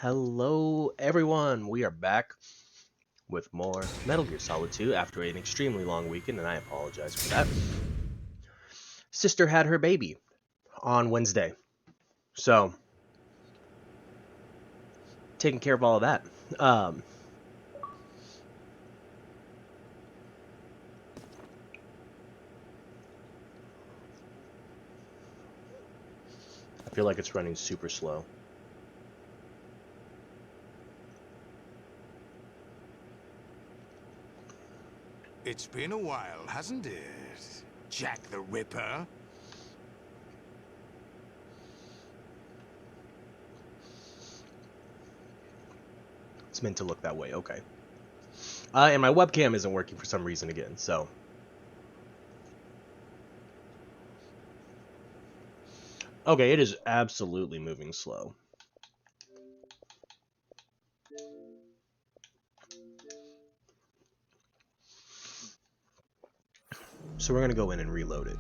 Hello, everyone. We are back with more Metal Gear Solid 2 after an extremely long weekend, and I apologize for that. Sister had her baby on Wednesday, so taking care of all of that. Um, I feel like it's running super slow. It's been a while, hasn't it? Jack the Ripper? It's meant to look that way. Okay. And my webcam isn't working for some reason again, so. Okay, it is absolutely moving slow. So we're going to go in and reload it.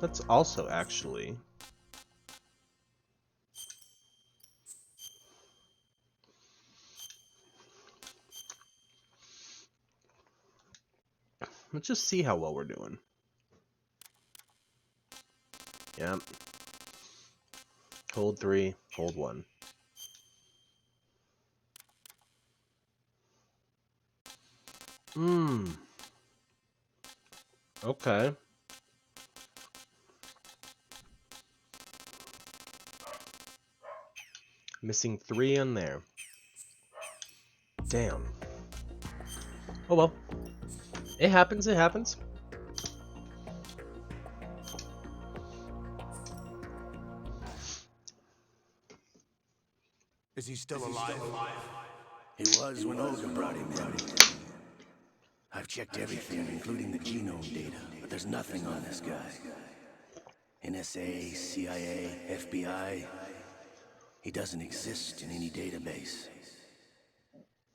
That's also actually... Let's just see how well we're doing. Yep. Hold 3, hold 1. Okay. Missing 3 on there. Damn. Oh well. It happens, it happens. Is he still alive? He was when Olga brought him in. I've checked everything, including the genome data, but there's nothing on this guy. NSA, CIA, FBI. He doesn't exist in any database.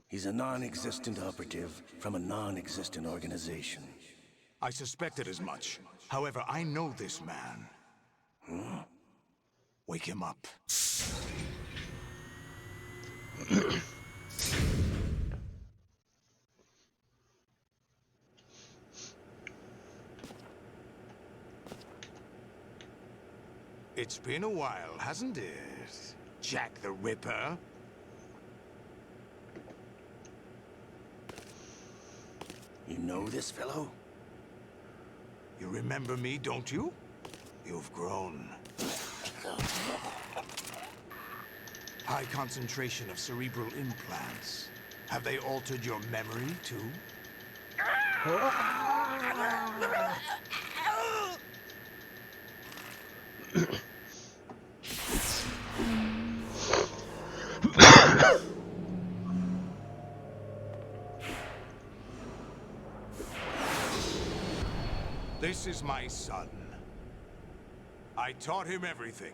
He's a non-existent operative from a non-existent organization. I suspected as much. However, I know this man. Wake him up. It's been a while, hasn't it? Jack the Ripper? You know this fellow? You remember me, don't you? You've grown. High concentration of cerebral implants. Have they altered your memory, too? This is my son. I taught him everything.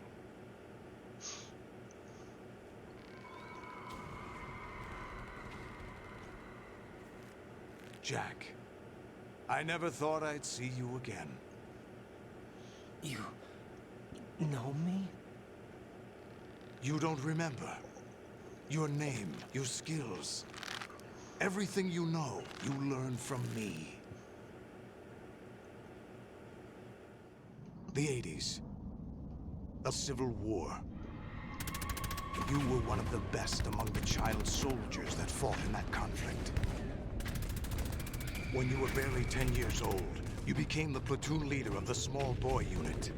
Jack, I never thought I'd see you again. You know me? You don't remember. Your name, your skills. Everything you know, you learned from me. The 80s. A civil war. You were one of the best among the child soldiers that fought in that conflict. When you were barely 10 years old, you became the platoon leader of the small boy unit.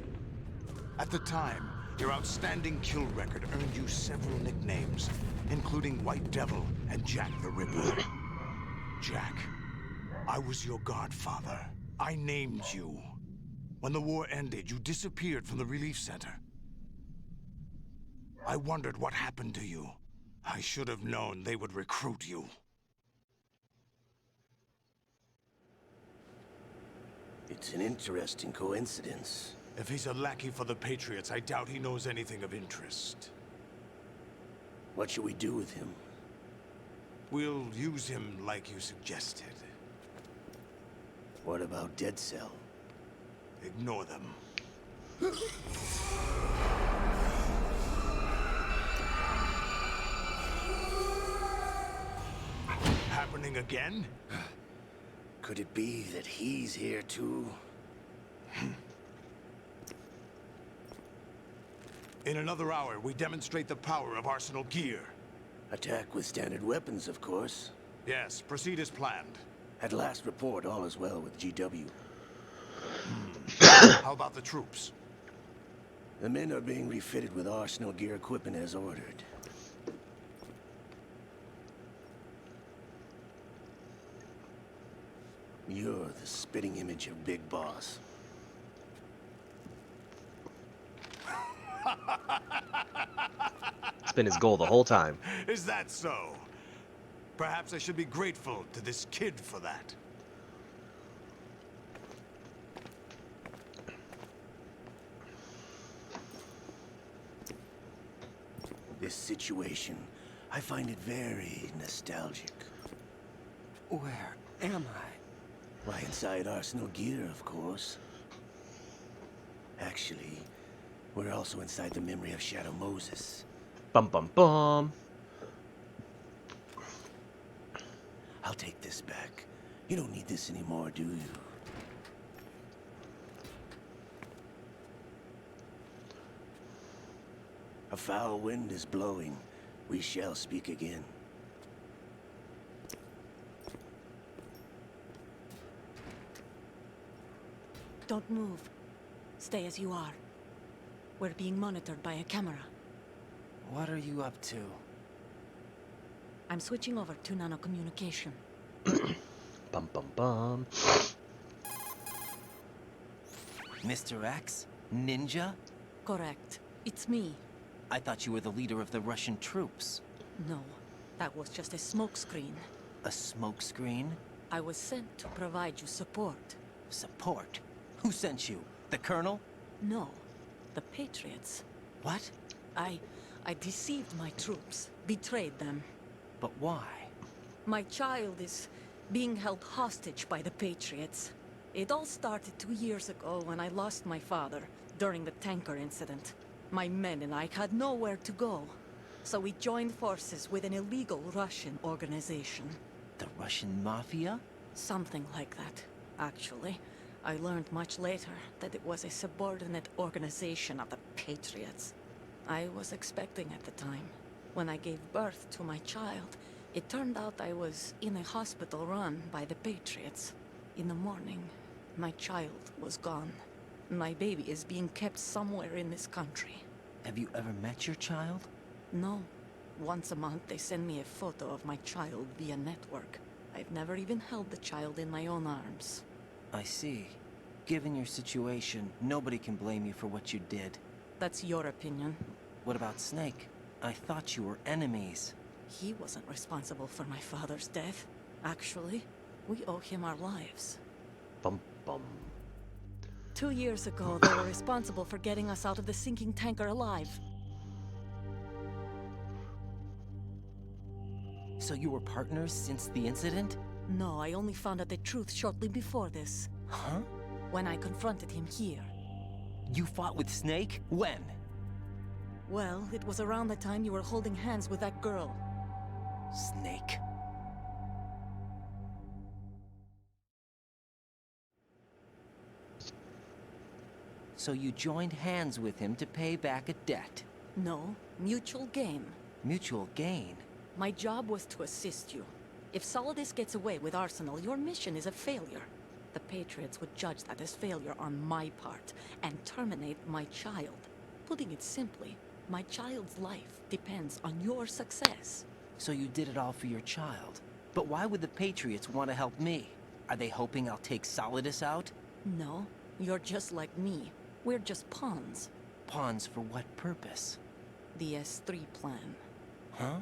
At the time, Your outstanding kill record earned you several nicknames, including White Devil and Jack the Ripper. Jack, I was your godfather. I named you. When the war ended, you disappeared from the relief center. I wondered what happened to you. I should have known they would recruit you. It's an interesting coincidence. If he's a lackey for the Patriots, I doubt he knows anything of interest. What should we do with him? We'll use him like you suggested. What about Dead Cell? Ignore them. Happening again? Could it be that he's here too? In another hour, we demonstrate the power of Arsenal gear. Attack with standard weapons, of course. Yes, proceed as planned. At last report, all is well with GW. How about the troops? The men are being refitted with Arsenal gear equipment as ordered. You're the spitting image of Big Boss. It's been his goal the whole time. Is that so? Perhaps I should be grateful to this kid for that. This situation, I find it very nostalgic. Where am I? Why, inside Arsenal gear, of course. Actually, we're also inside the memory of Shadow Moses. Bum bum bum. I'll take this back. You don't need this anymore, do you? A foul wind is blowing. We shall speak again. Don't move. Stay as you are. We're being monitored by a camera. What are you up to? I'm switching over to nanocommunication. Bum bum bum. Mr. X? Ninja? Correct. It's me. I thought you were the leader of the Russian troops. No, that was just a smokescreen. A smokescreen? I was sent to provide you support. Support? Who sent you? The Colonel? No, the Patriots. What? I deceived my troops, betrayed them. But why? My child is being held hostage by the Patriots. It all started 2 years ago when I lost my father during the tanker incident. My men and I had nowhere to go, so we joined forces with an illegal Russian organization. The Russian Mafia? Something like that, actually. I learned much later that it was a subordinate organization of the Patriots. I was expecting at the time. When I gave birth to my child, it turned out I was in a hospital run by the Patriots. In the morning, my child was gone. My baby is being kept somewhere in this country. Have you ever met your child? No. Once a month, they send me a photo of my child via network. I've never even held the child in my own arms. I see. Given your situation, nobody can blame you for what you did. That's your opinion. What about Snake? I thought you were enemies. He wasn't responsible for my father's death. Actually, we owe him our lives. Bum bum. 2 years ago, they were responsible for getting us out of the sinking tanker alive. So you were partners since the incident? No, I only found out the truth shortly before this. Huh? When I confronted him here. You fought with Snake? When? Well, it was around the time you were holding hands with that girl. Snake. So you joined hands with him to pay back a debt. No, mutual gain. Mutual gain. My job was to assist you. If Solidus gets away with Arsenal, your mission is a failure. The Patriots would judge that as failure on my part, and terminate my child. Putting it simply, my child's life depends on your success. So you did it all for your child. But why would the Patriots want to help me? Are they hoping I'll take Solidus out? No, you're just like me. We're just pawns. Pawns for what purpose? The S3 plan. Huh?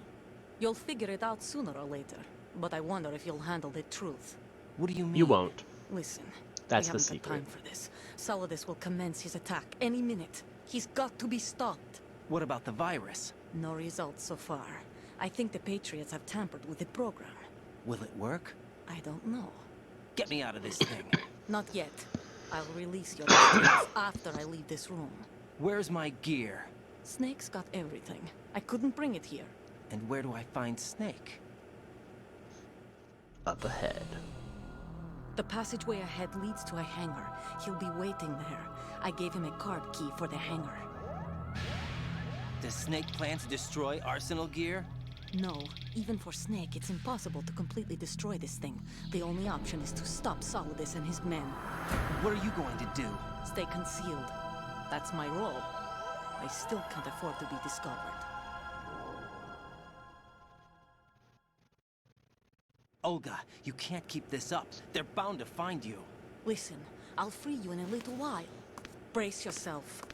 You'll figure it out sooner or later, but I wonder if you'll handle the truth. What do you mean? You won't. Listen, That's we the haven't secret. got time for this. Solidus will commence his attack any minute. He's got to be stopped. What about the virus? No results so far. I think the Patriots have tampered with the program. Will it work? I don't know. Get me out of this thing. Not yet. I'll release your instincts after I leave this room. Where's my gear? Snake's got everything. I couldn't bring it here. And where do I find Snake? Up ahead. The passageway ahead leads to a hangar. He'll be waiting there. I gave him a card key for the hangar. Does Snake plan to destroy Arsenal gear? No, even for Snake, it's impossible to completely destroy this thing. The only option is to stop Solidus and his men. What are you going to do? Stay concealed. That's my role. I still can't afford to be discovered. Olga, you can't keep this up. They're bound to find you. Listen, I'll free you in a little while. Brace yourself.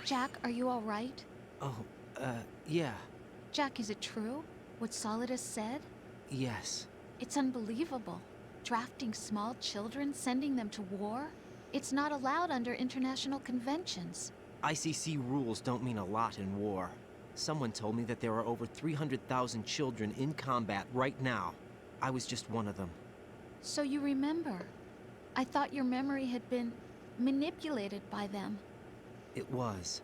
Jack, are you all right? Oh, yeah. Jack, is it true? What Solidus said? Yes. It's unbelievable. Drafting small children, sending them to war? It's not allowed under international conventions. ICC rules don't mean a lot in war. Someone told me that there are over 300,000 children in combat right now. I was just one of them. So you remember. I thought your memory had been manipulated by them. It was.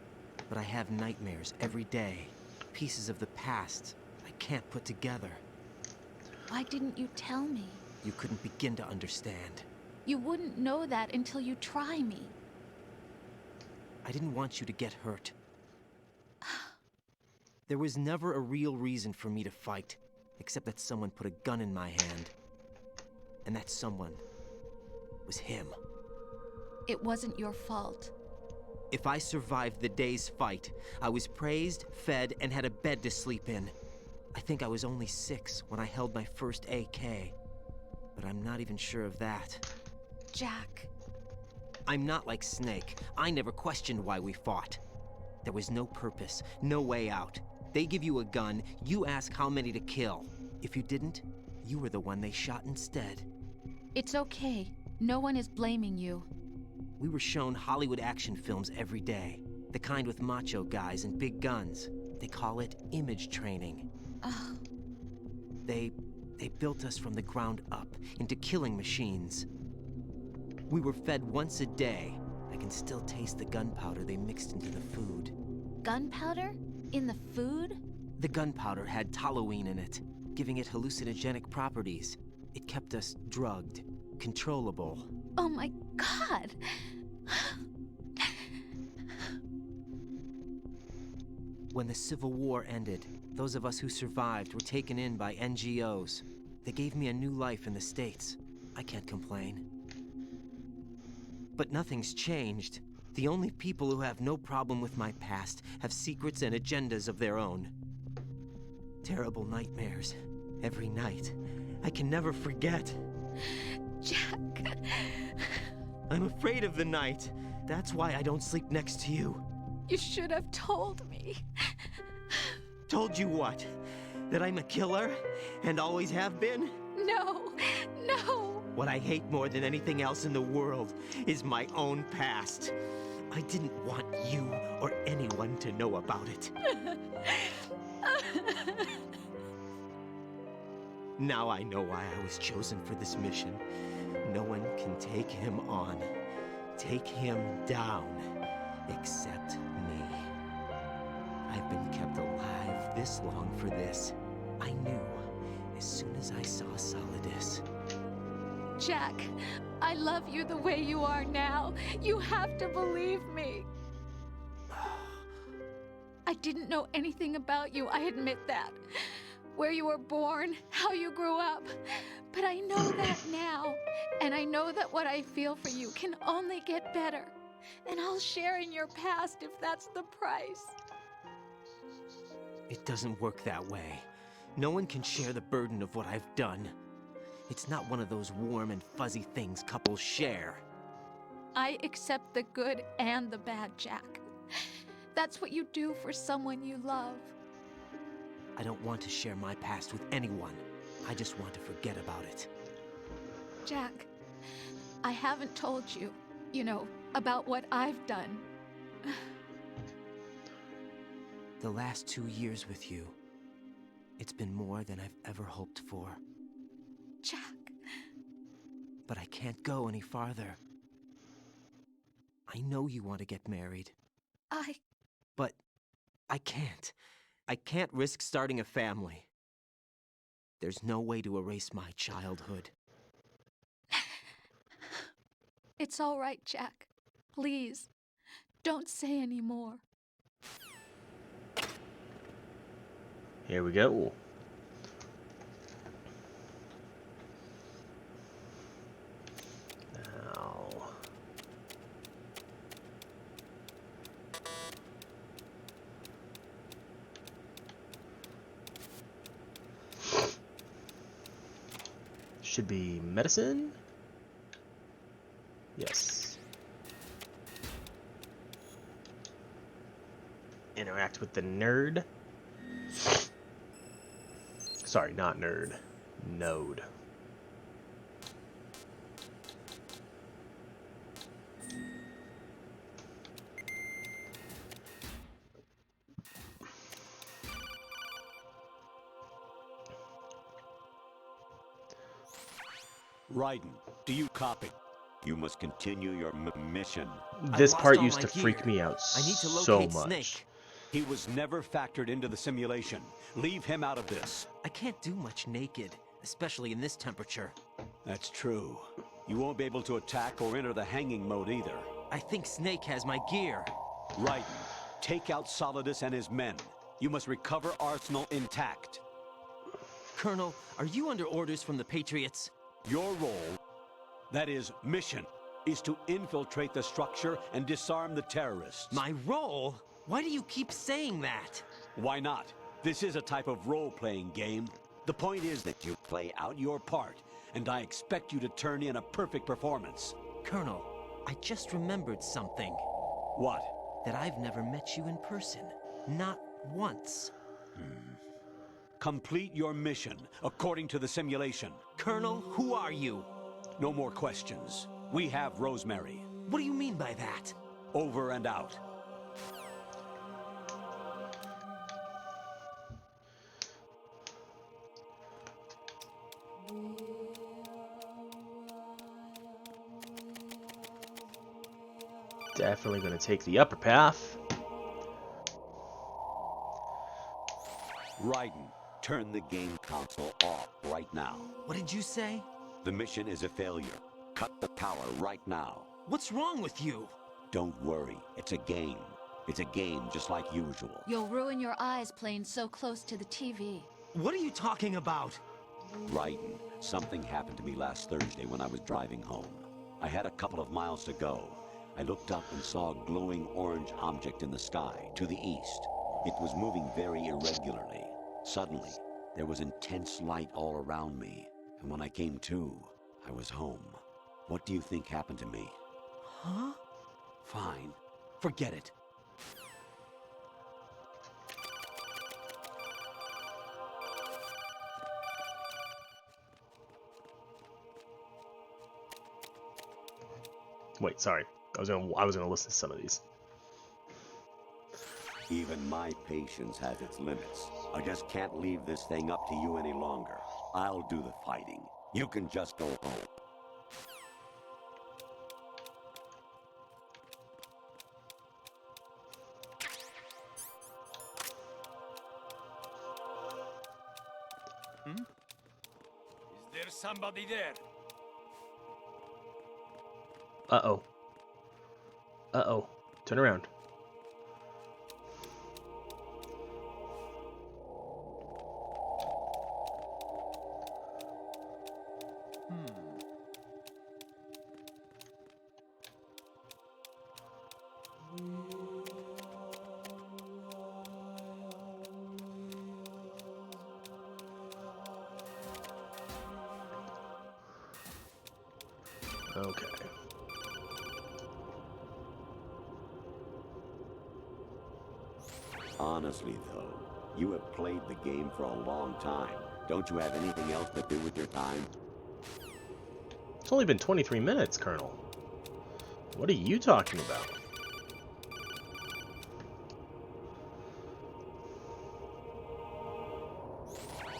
But I have nightmares every day. Pieces of the past I can't put together. Why didn't you tell me? You couldn't begin to understand. You wouldn't know that until you try me. I didn't want you to get hurt. There was never a real reason for me to fight, except that someone put a gun in my hand. And that someone was him. It wasn't your fault. If I survived the day's fight, I was praised, fed, and had a bed to sleep in. I think I was only 6 when I held my first AK. But I'm not even sure of that. Jack. I'm not like Snake. I never questioned why we fought. There was no purpose, no way out. They give you a gun, you ask how many to kill. If you didn't, you were the one they shot instead. It's okay. No one is blaming you. We were shown Hollywood action films every day. The kind with macho guys and big guns. They call it image training. Ugh. They built us from the ground up into killing machines. We were fed once a day. I can still taste the gunpowder they mixed into the food. Gunpowder? In the food? The gunpowder had toluene in it, giving it hallucinogenic properties. It kept us drugged, controllable. Oh my God! When the Civil War ended, those of us who survived were taken in by NGOs. They gave me a new life in the States. I can't complain. But nothing's changed. The only people who have no problem with my past have secrets and agendas of their own. Terrible nightmares. Every night. I can never forget. Jack. I'm afraid of the night. That's why I don't sleep next to you. You should have told me. Told you what? That I'm a killer? And always have been? No, no. What I hate more than anything else in the world is my own past. I didn't want you or anyone to know about it. Now I know why I was chosen for this mission. No one can take him on, take him down, except me. I've been kept alive this long for this. I knew as soon as I saw Solidus. Jack, I love you the way you are now. You have to believe me. I didn't know anything about you, I admit that. Where you were born, how you grew up. But I know that now. And I know that what I feel for you can only get better. And I'll share in your past if that's the price. It doesn't work that way. No one can share the burden of what I've done. It's not one of those warm and fuzzy things couples share. I accept the good and the bad, Jack. That's what you do for someone you love. I don't want to share my past with anyone. I just want to forget about it. Jack, I haven't told you, about what I've done. The last 2 years with you, it's been more than I've ever hoped for. Jack. But I can't go any farther. I know you want to get married. But I can't. I can't risk starting a family. There's no way to erase my childhood. It's all right, Jack. Please, don't say any more. Here we go. Now, should be medicine. Yes. Interact with the nerd. Sorry, not nerd. Node. Raiden, do you copy? You must continue your mission. This lost part all used my to freak gear. me out I need to so locate much. Snake. He was never factored into the simulation. Leave him out of this. I can't do much naked, especially in this temperature. That's true. You won't be able to attack or enter the hanging mode either. I think Snake has my gear. Raiden, take out Solidus and his men. You must recover Arsenal intact. Colonel, are you under orders from the Patriots? Your role, that is, mission, is to infiltrate the structure and disarm the terrorists. My role? Why do you keep saying that? Why not? This is a type of role-playing game. The point is that you play out your part, and I expect you to turn in a perfect performance. Colonel, I just remembered something. What? That I've never met you in person. Not once. Complete your mission, according to the simulation. Colonel, who are you? No more questions. We have Rosemary. What do you mean by that? Over and out. Definitely going to take the upper path. Raiden, turn the game console off right now. What did you say? The mission is a failure. Cut the power right now. What's wrong with you? Don't worry, it's a game. It's a game just like usual. You'll ruin your eyes playing so close to the TV. What are you talking about? Raiden, something happened to me last Thursday when I was driving home. I had a couple of miles to go. I looked up and saw a glowing orange object in the sky, to the east. It was moving very irregularly. Suddenly, there was intense light all around me, and when I came to, I was home. What do you think happened to me? Huh? Fine. Forget it. Wait, sorry. I was gonna listen to some of these. Even my patience has its limits. I just can't leave this thing up to you any longer. I'll do the fighting. You can just go home. Is there somebody there? Uh-oh. Uh-oh. Turn around. Okay. Honestly, though, you have played the game for a long time. Don't you have anything else to do with your time? It's only been 23 minutes, Colonel. What are you talking about?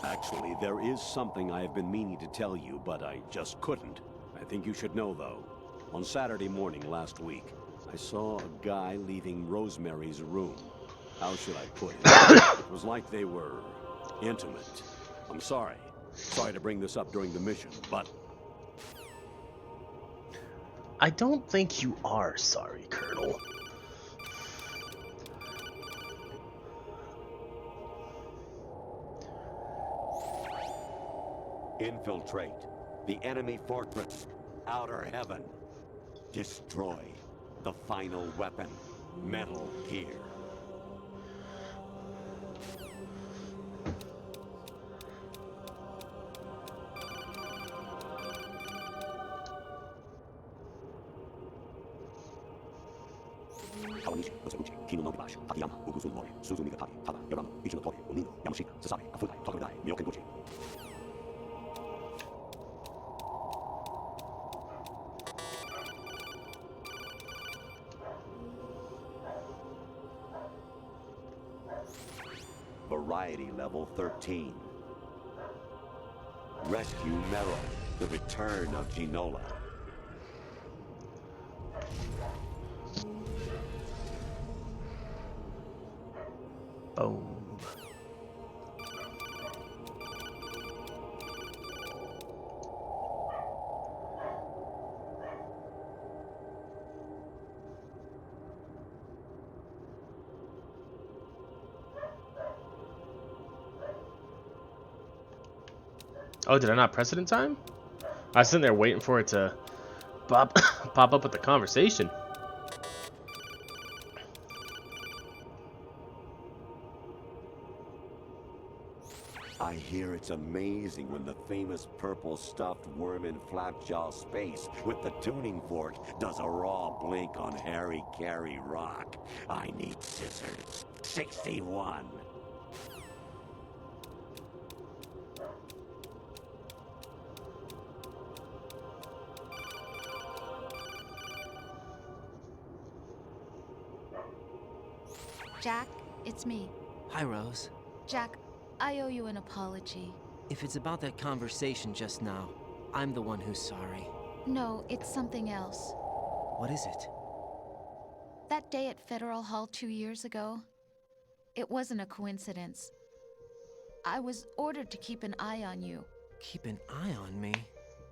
Actually, there is something I have been meaning to tell you, but I just couldn't. I think you should know, though. On Saturday morning last week, I saw a guy leaving Rosemary's room. How should I put it? It was like they were intimate. I'm sorry. Sorry to bring this up during the mission, but... I don't think you are sorry, Colonel. Infiltrate the enemy fortress, Outer Heaven. Destroy the final weapon, Metal Gear. Variety level 13. Rescue Meryl, the return of Ginola. Boom. Oh, did I not press it in time? I was sitting there waiting for it to pop up with the conversation. I hear it's amazing when the famous purple stuffed worm in Flapjaw space with the tuning fork does a raw blink on Harry Carey rock. I need scissors. 61. Jack, it's me. Hi, Rose. Jack, I owe you an apology. If it's about that conversation just now, I'm the one who's sorry. No, it's something else. What is it? That day at Federal Hall 2 years ago, it wasn't a coincidence. I was ordered to keep an eye on you. Keep an eye on me?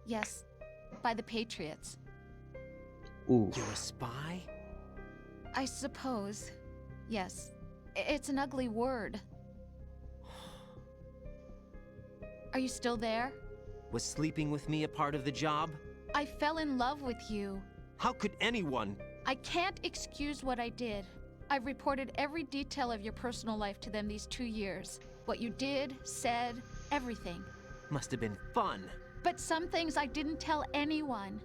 Yes, by the Patriots. Ooh. You're a spy? I suppose. Yes. It's an ugly word. Are you still there? Was sleeping with me a part of the job? I fell in love with you. How could anyone? I can't excuse what I did. I've reported every detail of your personal life to them these 2 years. What you did, said, everything. Must have been fun. But some things I didn't tell anyone.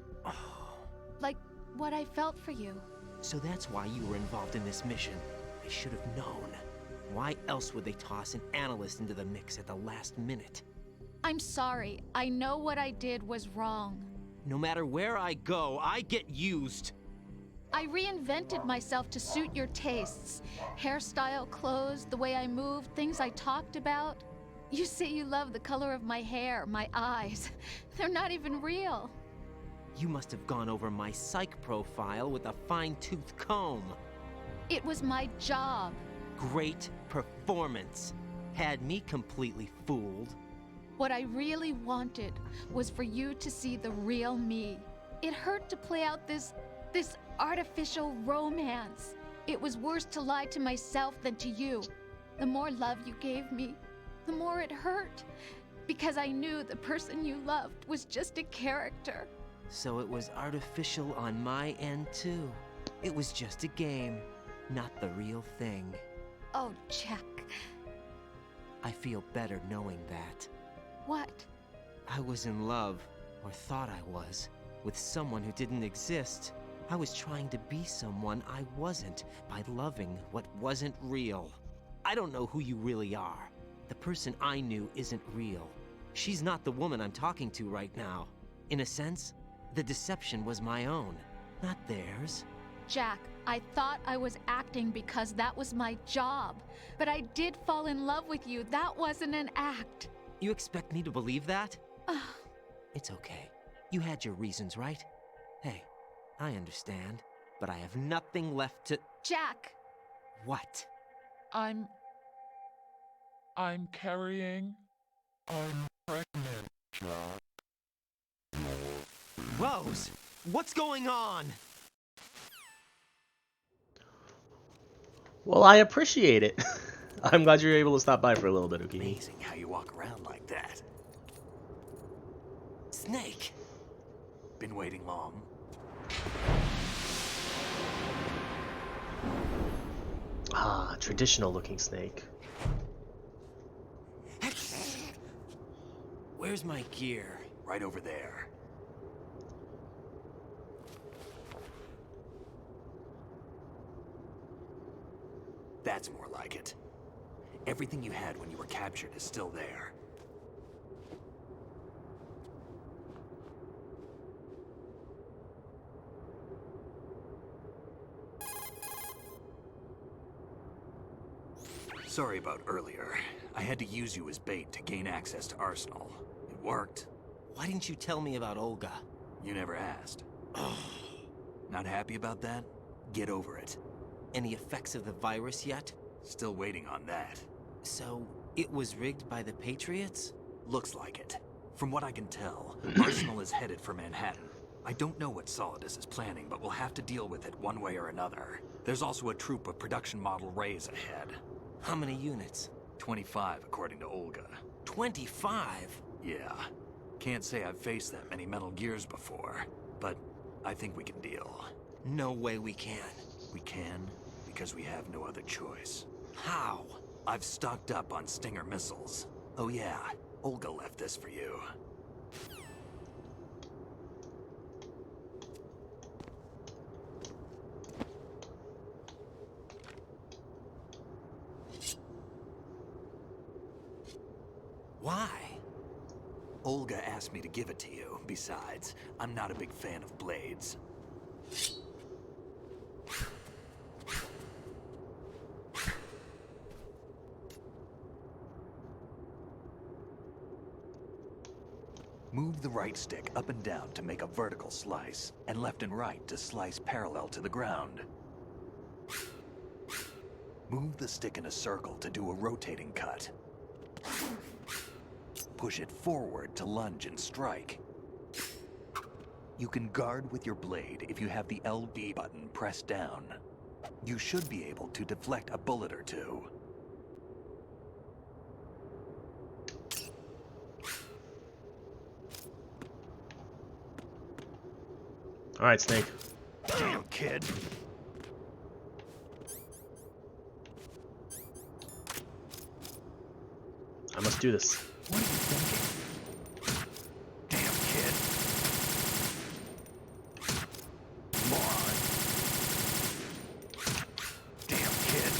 Like what I felt for you. So that's why you were involved in this mission. I should have known. Why else would they toss an analyst into the mix at the last minute? I'm sorry. I know what I did was wrong. No matter where I go, I get used. I reinvented myself to suit your tastes. Hairstyle, clothes, the way I moved, things I talked about. You say you love the color of my hair, my eyes. They're not even real. You must have gone over my psych profile with a fine-tooth comb. It was my job. Great performance. Had me completely fooled. What I really wanted was for you to see the real me. It hurt to play out this artificial romance. It was worse to lie to myself than to you. The more love you gave me, the more it hurt. Because I knew the person you loved was just a character. So it was artificial on my end too. It was just a game, not the real thing. Oh, Jack. I feel better knowing that. What? I was in love, or thought I was, with someone who didn't exist. I was trying to be someone I wasn't by loving what wasn't real. I don't know who you really are. The person I knew isn't real. She's not the woman I'm talking to right now. In a sense, the deception was my own, not theirs. Jack, I thought I was acting because that was my job. But I did fall in love with you. That wasn't an act. You expect me to believe that? It's okay. You had your reasons, right? Hey, I understand, but I have nothing left to... Jack! What? I'm carrying. I'm pregnant, Jack. Rose! What's going on? Well, I appreciate it. I'm glad you were able to stop by for a little bit, Ukini. Amazing how you walk around like that. Snake! Been waiting long? Ah, traditional looking snake. Where's my gear? Right over there. That's more like it. Everything you had when you were captured is still there. Sorry about earlier. I had to use you as bait to gain access to Arsenal. It worked. Why didn't you tell me about Olga? You never asked. Not happy about that? Get over it. Any effects of the virus yet? Still waiting on that. So, it was rigged by the Patriots? Looks like it. From what I can tell, Arsenal is headed for Manhattan. I don't know what Solidus is planning, but we'll have to deal with it one way or another. There's also a troop of production model Rays ahead. How many units? 25, according to Olga. 25? Yeah. Can't say I've faced that many Metal Gears before, but I think we can deal. No way we can. We can, because we have no other choice. How? I've stocked up on Stinger missiles. Oh yeah, Olga left this for you. Why? Olga asked me to give it to you. Besides, I'm not a big fan of blades. Move the right stick up and down to make a vertical slice, and left and right to slice parallel to the ground. Move the stick in a circle to do a rotating cut. Push it forward to lunge and strike. You can guard with your blade if you have the LB button pressed down. You should be able to deflect a bullet or two. All right, Snake. Damn, kid. I must do this. What are you thinking? Damn, kid. Moron. Damn, kid.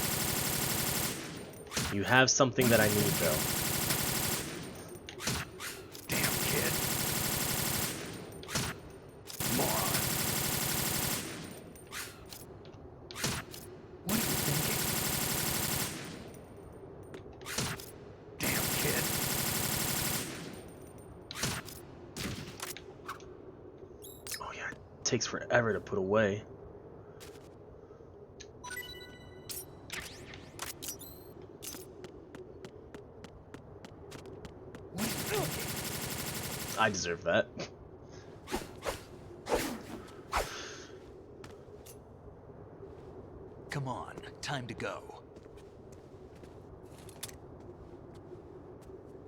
You have something that I need, though. Damn, kid. Moron. What are you thinking? Damn, kid. Oh yeah, it takes forever to put away. What are you thinking? I deserve that. Come on, time to go.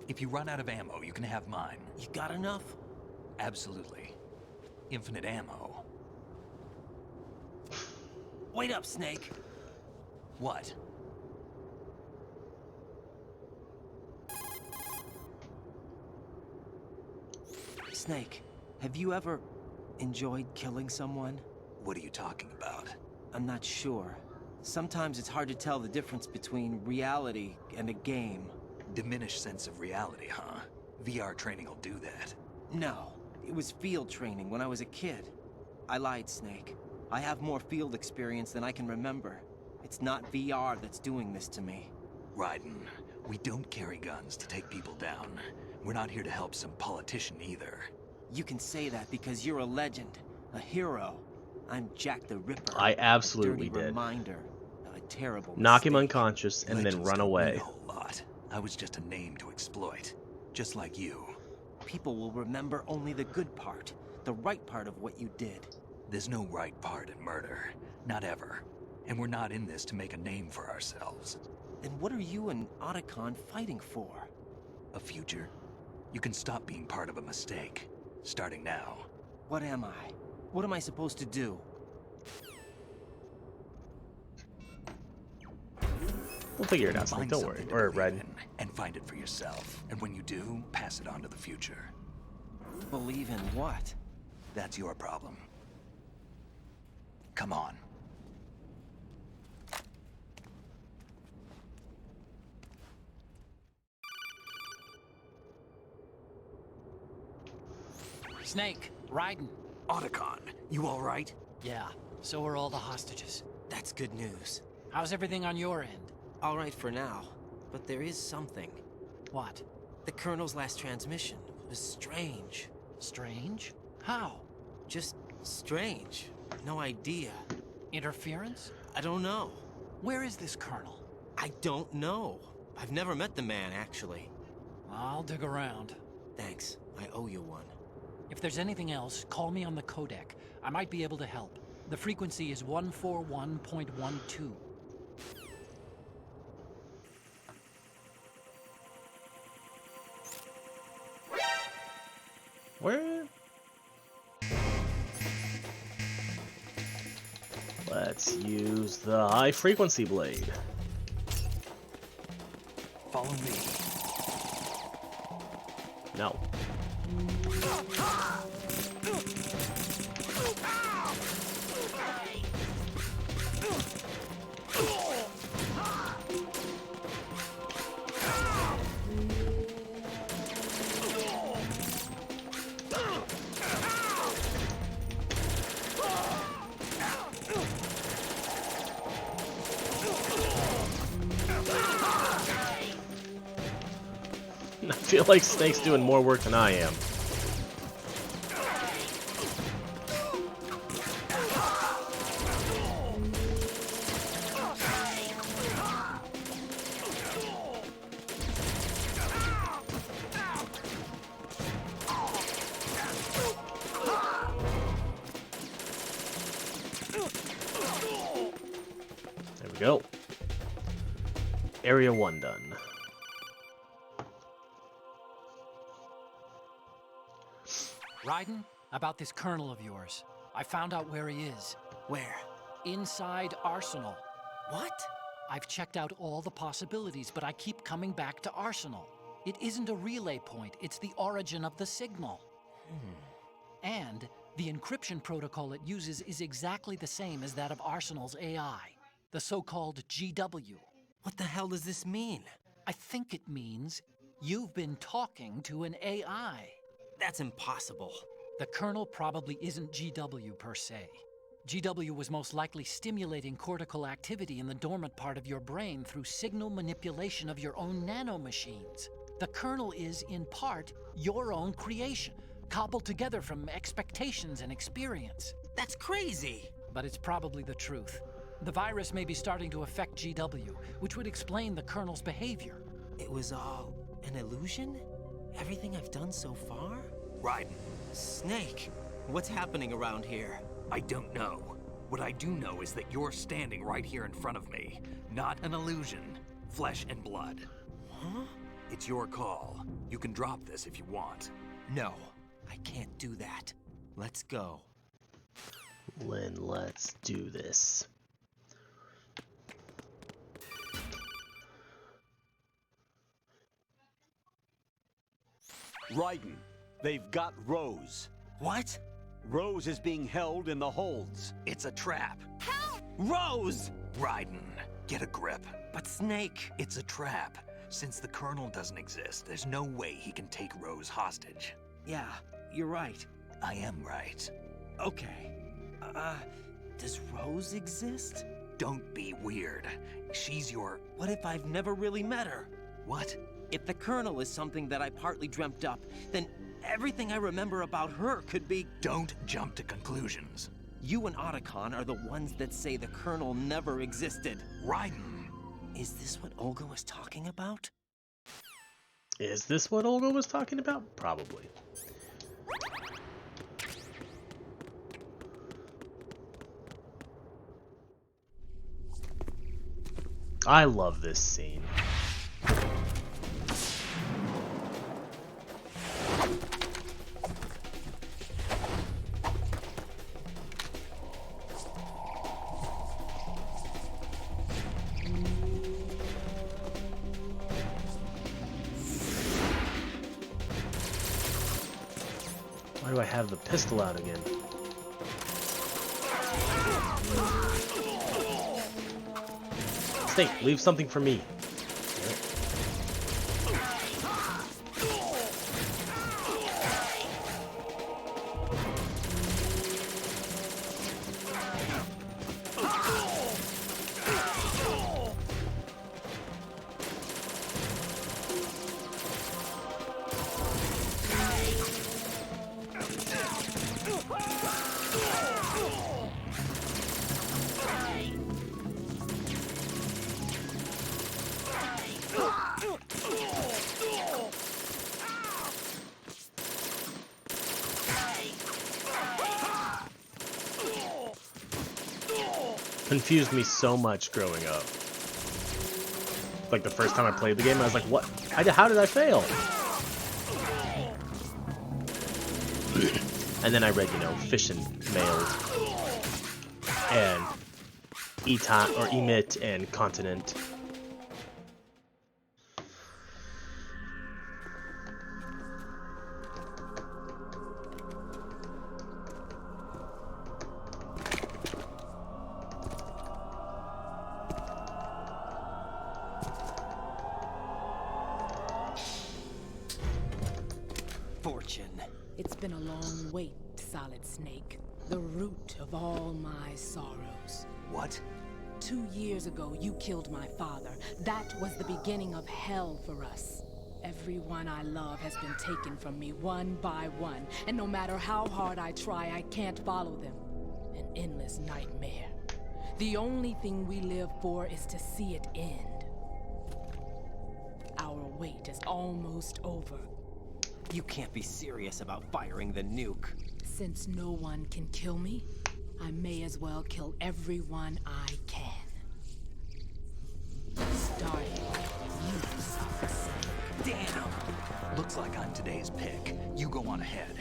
If you run out of ammo, you can have mine. You got enough? Absolutely. Infinite ammo. Wait up, Snake. What? Snake, have you ever enjoyed killing someone? What are you talking about? I'm not sure. Sometimes it's hard to tell the difference between reality and a game. Diminished sense of reality, huh? VR training will do that. No, it was field training when I was a kid. I lied, Snake. I have more field experience than I can remember. It's not VR that's doing this to me. Raiden, we don't carry guns to take people down. We're not here to help some politician either. You can say that because you're a legend, a hero. I'm Jack the Ripper. I absolutely a dirty did. reminder of a terrible Knock him mistake. unconscious and then Legends run don't mean away. a whole lot. I was just a name to exploit. Just like you. People will remember only the good part, the right part of what you did. There's no right part in murder. Not ever. And we're not in this to make a name for ourselves. Then what are you and Otacon fighting for? A future? You can stop being part of a mistake. Starting now. What am I? What am I supposed to do? We'll figure it out, Snake. Find Don't worry. something to Or believe Red. in, and find it for yourself. And when you do, pass it on to the future. Believe in what? That's your problem. Come on. Snake, Raiden. Otacon, you all right? Yeah, so are all the hostages. That's good news. How's everything on your end? All right for now, but there is something. What? The Colonel's last transmission was strange. Strange? How? Just strange. No idea. Interference? I don't know. Where is this Colonel? I don't know. I've never met the man, actually. I'll dig around. Thanks. I owe you one. If there's anything else, call me on the codec. I might be able to help. The frequency is 141.12. Where? Let's use the high frequency blade. Follow me. No. I feel like Snake's doing more work than I am. There we go. Area 1 done. Raiden, about this Colonel of yours. I found out where he is. Where? Inside Arsenal. What? I've checked out all the possibilities, but I keep coming back to Arsenal. It isn't a relay point, it's the origin of the signal. And the encryption protocol it uses is exactly the same as that of Arsenal's AI, the so-called GW. What the hell does this mean? I think it means you've been talking to an AI. That's impossible. The Colonel probably isn't GW per se. GW was most likely stimulating cortical activity in the dormant part of your brain through signal manipulation of your own nanomachines. The Colonel is, in part, your own creation, cobbled together from expectations and experience. That's crazy! But it's probably the truth. The virus may be starting to affect GW, which would explain the Colonel's behavior. It was all an illusion? Everything I've done so far? Raiden. Snake, what's happening around here? I don't know. What I do know is that you're standing right here in front of me. Not an illusion. Flesh and blood. Huh? It's your call. You can drop this if you want. No, I can't do that. Let's go. Then let's do this. Raiden, they've got Rose. What? Rose is being held in the holds. It's a trap. Help! Rose! Raiden, get a grip. But Snake... It's a trap. Since the Colonel doesn't exist, there's no way he can take Rose hostage. Yeah, you're right. I am right. Okay. Does Rose exist? Don't be weird. She's your... What if I've never really met her? What? If the Colonel is something that I partly dreamt up, then everything I remember about her could be... Don't jump to conclusions. You and Otacon are the ones that say the Colonel never existed. Raiden! Is this what Olga was talking about? Is this what Olga was talking about? Probably. I love this scene. Why do I have the pistol out again? Snake, leave something for me. Confused me so much growing up. Like the first time I played the game, I was like, "What? How did I fail?" And then I read, you know, Fish and Mailed, and Eton or Emit and Continent. It's been a long wait, Solid Snake. The root of all my sorrows. What? 2 years ago, you killed my father. That was the beginning of hell for us. Everyone I love has been taken from me one by one, and no matter how hard I try, I can't follow them. An endless nightmare. The only thing we live for is to see it end. Our wait is almost over. You can't be serious about firing the nuke. Since no one can kill me, I may as well kill everyone I can. Starting with you, Solid Snake. Damn! Looks like I'm today's pick. You go on ahead.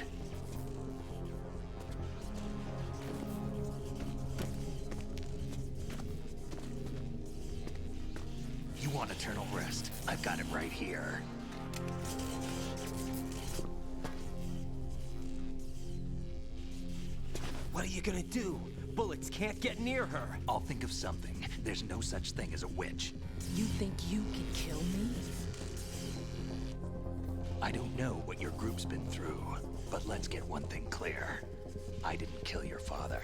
You want eternal rest? I've got it right here. What are you gonna do? Bullets can't get near her. I'll think of something. There's no such thing as a witch. You think you can kill me? I don't know what your group's been through, but let's get one thing clear. I didn't kill your father.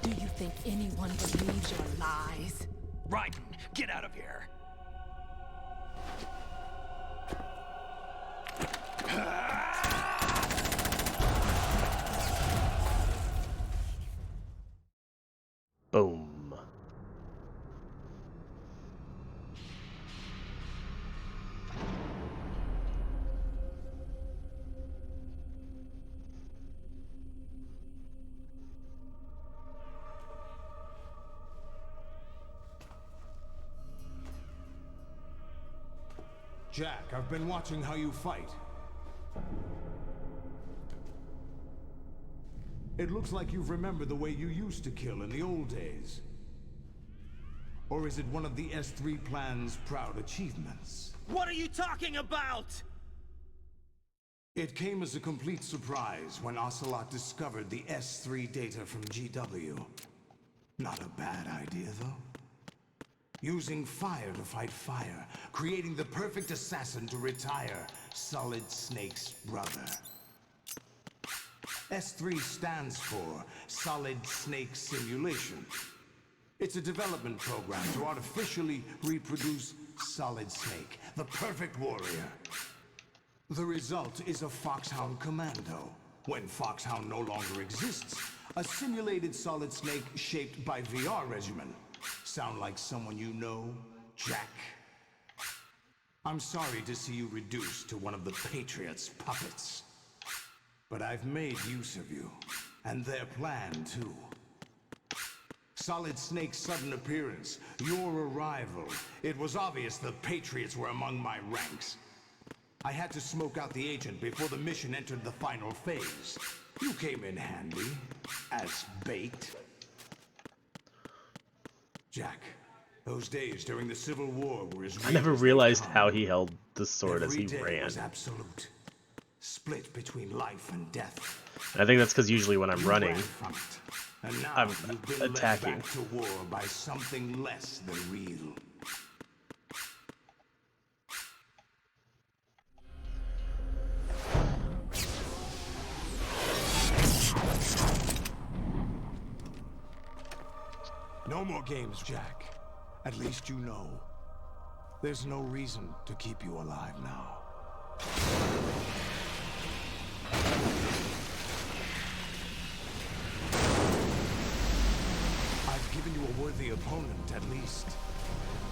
Do you think anyone believes your lies? Raiden, get out of here! Boom. Jack, I've been watching how you fight. It looks like you've remembered the way you used to kill in the old days. Or is it one of the S3 plan's proud achievements? What are you talking about? It came as a complete surprise when Ocelot discovered the S3 data from GW. Not a bad idea, though. Using fire to fight fire, creating the perfect assassin to retire Solid Snake's brother. S3 stands for Solid Snake Simulation. It's a development program to artificially reproduce Solid Snake, the perfect warrior. The result is a Foxhound Commando. When Foxhound no longer exists, a simulated Solid Snake shaped by VR regimen. Sound like someone you know, Jack? I'm sorry to see you reduced to one of the Patriots' puppets. But I've made use of you, and their plan too. Solid Snake's sudden appearance, your arrival, it was obvious the Patriots were among my ranks. I had to smoke out the agent before the mission entered the final phase. You came in handy, as bait. Jack, those days during the Civil War were as real. I never as they realized come. how he held the sword as Every he day ran. was absolute. Split between life and death. And I think that's because usually when I'm You running, ran from it, and now I'm you've been led attacking. back to war by something less than real. No more games, Jack. At least you know. There's no reason to keep you alive now. I've given you a worthy opponent, at least.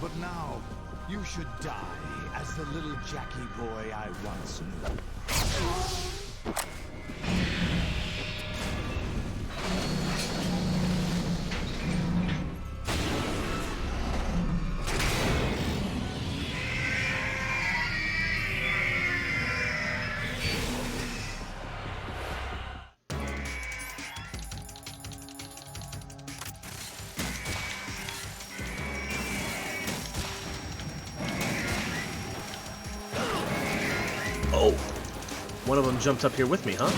But now, you should die as the little Jackie boy I once knew. Oh, one of them jumped up here with me, huh?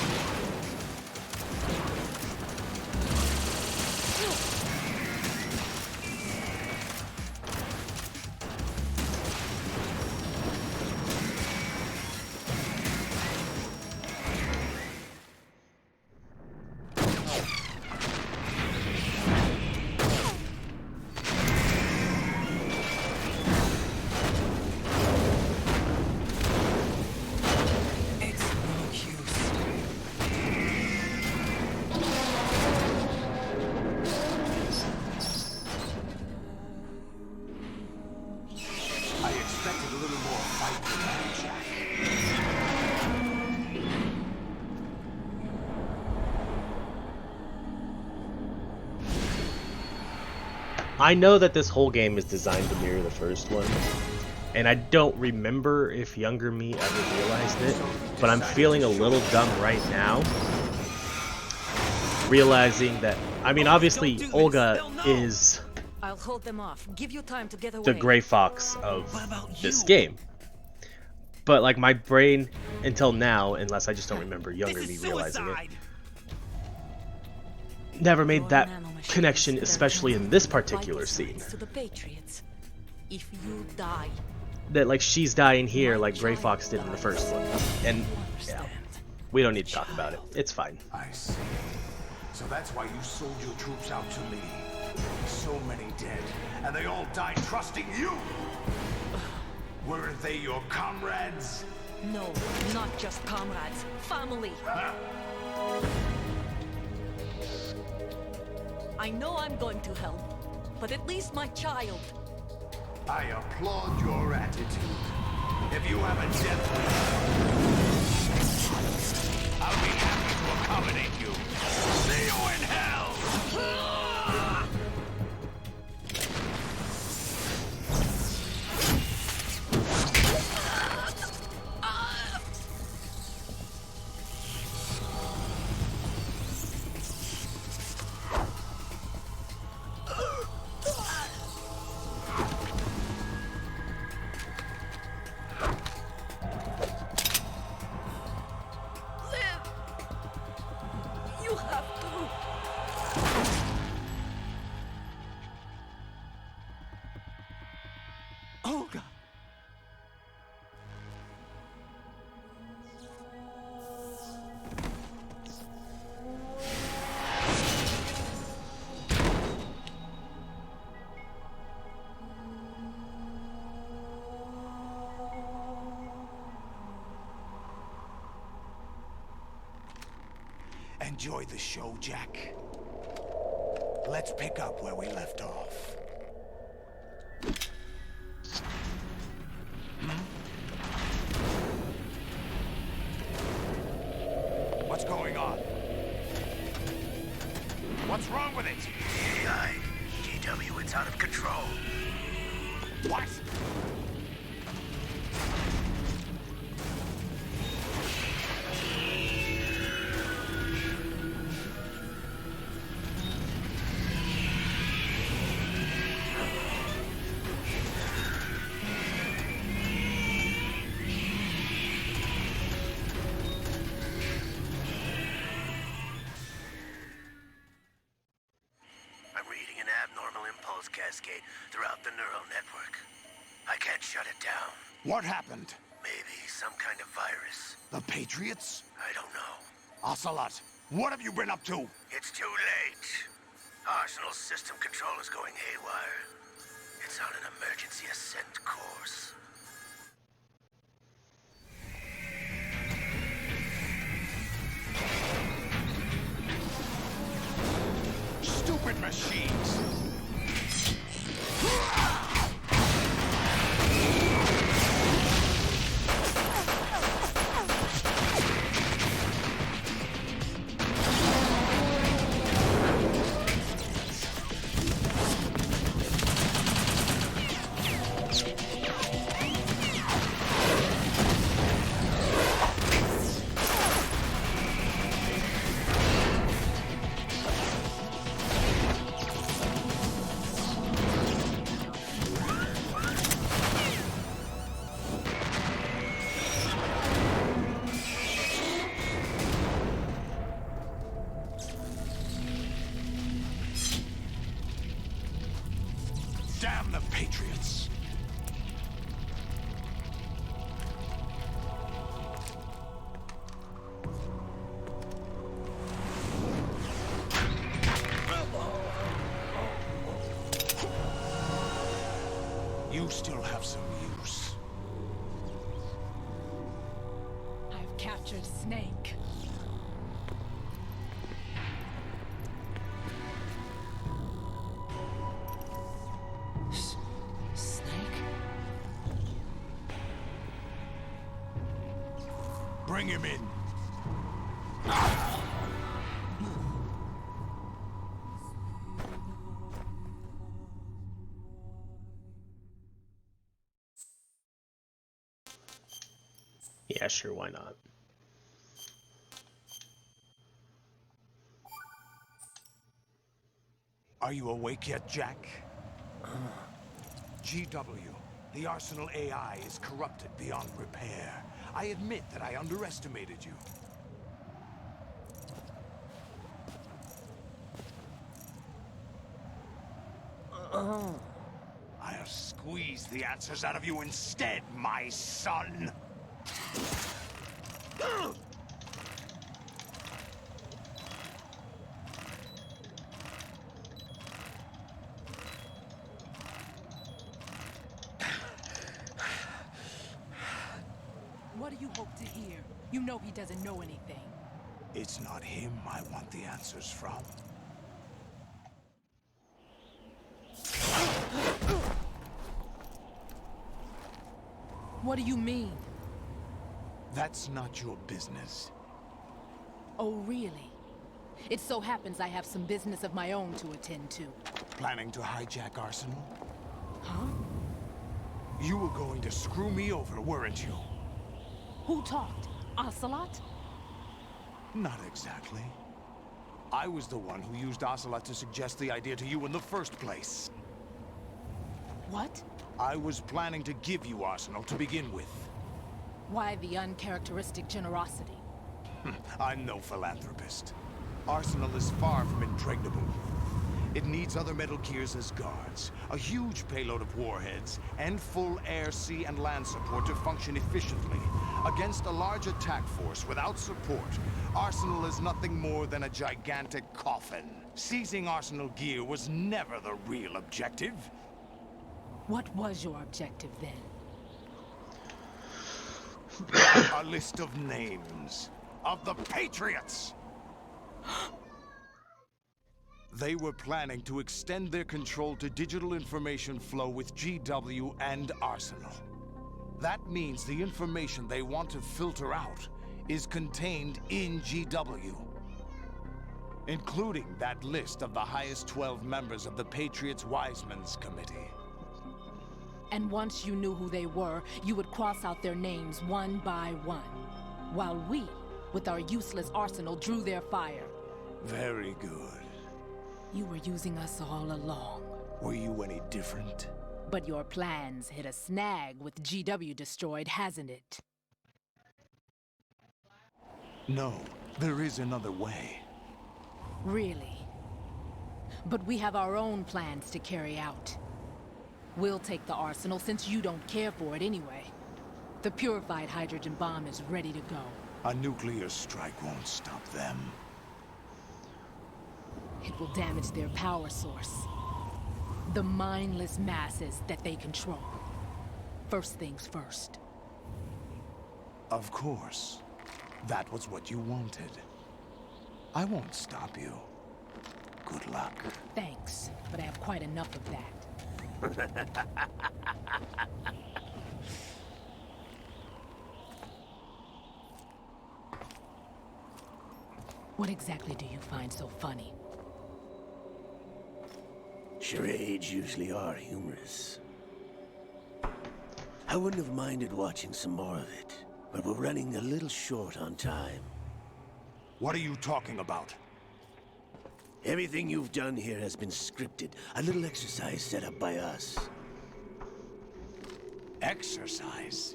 I expected a little more fight from that, Jack. I know that this whole game is designed to mirror the first one, and I don't remember if younger me ever realized it, but I'm feeling a little dumb right now, realizing that, I mean, obviously Olga is I'll hold them off. Give you time to get away. the Gray Fox of this game. But like my brain, until now, unless I just don't remember younger me realizing it, never made that connection, especially in this particular scene. To the Patriots. If you die, That like she's dying here like Gray Fox did in the first one. And yeah, we don't need to talk about it. It's fine. I see. So that's why you sold your troops out to me. So many dead, and they all died trusting you! Weren't they your comrades? no, not just comrades, family. I know I'm going to hell, but at least my child. I applaud your attitude. If you have a death wish, I'll be happy to accommodate you. See you in hell! Enjoy the show, Jack. Let's pick up where we left off. What's going on? What's wrong with it? AI, GW, it's out of control. What? I'm reading an abnormal impulse cascade throughout the neural network. I can't shut it down. What happened? Maybe some kind of virus. The Patriots? I don't know. Ocelot, what have you been up to? It's too late. Arsenal's system control is going haywire. It's on an emergency ascent course. Stupid machines! Damn the Patriots! You still have some use. I've captured Snake. Snake? Bring him in. Yeah, sure, why not? Are you awake yet, Jack? GW, the Arsenal AI is corrupted beyond repair. I admit that I underestimated you. I'll squeeze the answers out of you instead, my son! What do you hope to hear? You know he doesn't know anything. It's not him I want the answers from. What do you mean? That's not your business. Oh, really? It so happens I have some business of my own to attend to. Planning to hijack Arsenal? Huh? You were going to screw me over, weren't you? Who talked? Ocelot? Not exactly. I was the one who used Ocelot to suggest the idea to you in the first place. What? I was planning to give you Arsenal to begin with. Why the uncharacteristic generosity? I'm no philanthropist. Arsenal is far from impregnable. It needs other Metal Gears as guards, a huge payload of warheads, and full air, sea, and land support to function efficiently. Against a large attack force without support, Arsenal is nothing more than a gigantic coffin. Seizing Arsenal gear was never the real objective. What was your objective then? A list of names of the Patriots! They were planning to extend their control to digital information flow with GW and Arsenal. That means the information they want to filter out is contained in GW, including that list of the highest 12 members of the Patriots Wiseman's Committee. And once you knew who they were, you would cross out their names one by one, while we, with our useless arsenal, drew their fire. Very good. You were using us all along. Were you any different? But your plans hit a snag with GW destroyed, hasn't it? No, there is another way. Really? But we have our own plans to carry out. We'll take the arsenal since you don't care for it anyway. The purified hydrogen bomb is ready to go. A nuclear strike won't stop them. It will damage their power source. The mindless masses that they control. First things first. Of course. That was what you wanted. I won't stop you. Good luck. Thanks, but I have quite enough of that. What exactly do you find so funny? Charades usually are humorous. I wouldn't have minded watching some more of it, but we're running a little short on time. What are you talking about? Everything you've done here has been scripted. A little exercise set up by us. Exercise?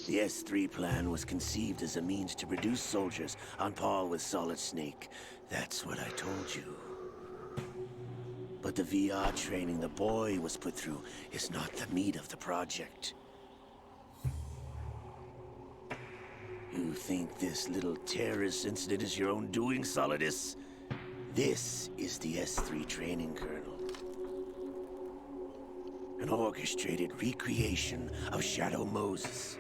The S3 plan was conceived as a means to produce soldiers on par with Solid Snake. That's what I told you. But the VR training the boy was put through is not the meat of the project. You think this little terrorist incident is your own doing, Solidus? This is the S3 training kernel. An orchestrated recreation of Shadow Moses.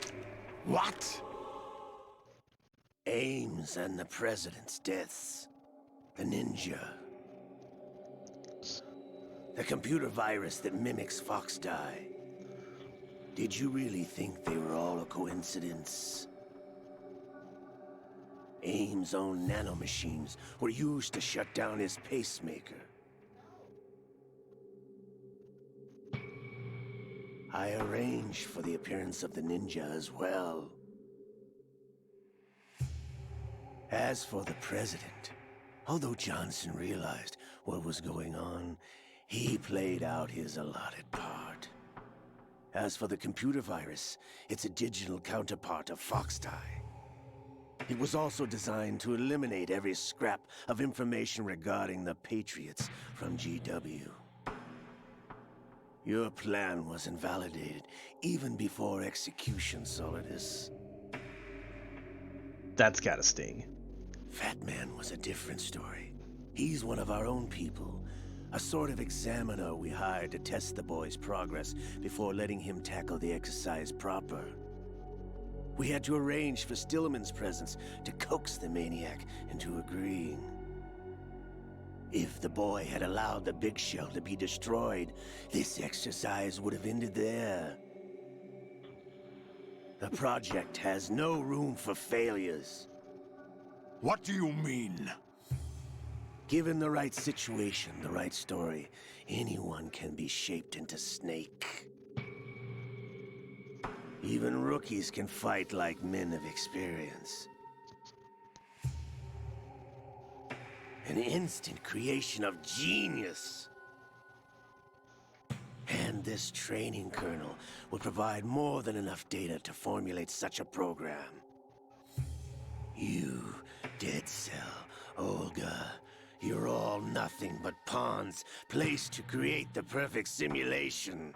What? Ames and the President's deaths. The ninja. The computer virus that mimics Foxdie. Did you really think they were all a coincidence? Ames' own nanomachines were used to shut down his pacemaker. I arranged for the appearance of the ninja as well. As for the president, although Johnson realized what was going on, he played out his allotted part. As for the computer virus, it's a digital counterpart of Foxdie. It was also designed to eliminate every scrap of information regarding the Patriots from GW. Your plan was invalidated even before execution, Solidus. That's gotta sting. Fat Man was a different story. He's one of our own people. A sort of examiner we hired to test the boy's progress before letting him tackle the exercise proper. We had to arrange for Stillman's presence to coax the maniac into agreeing. If the boy had allowed the big shell to be destroyed, this exercise would have ended there. The project has no room for failures. What do you mean? Given the right situation, the right story, anyone can be shaped into Snake. Even rookies can fight like men of experience. An instant creation of genius. And this training kernel would provide more than enough data to formulate such a program. You, Dead Cell, Olga, you're all nothing but pawns placed to create the perfect simulation.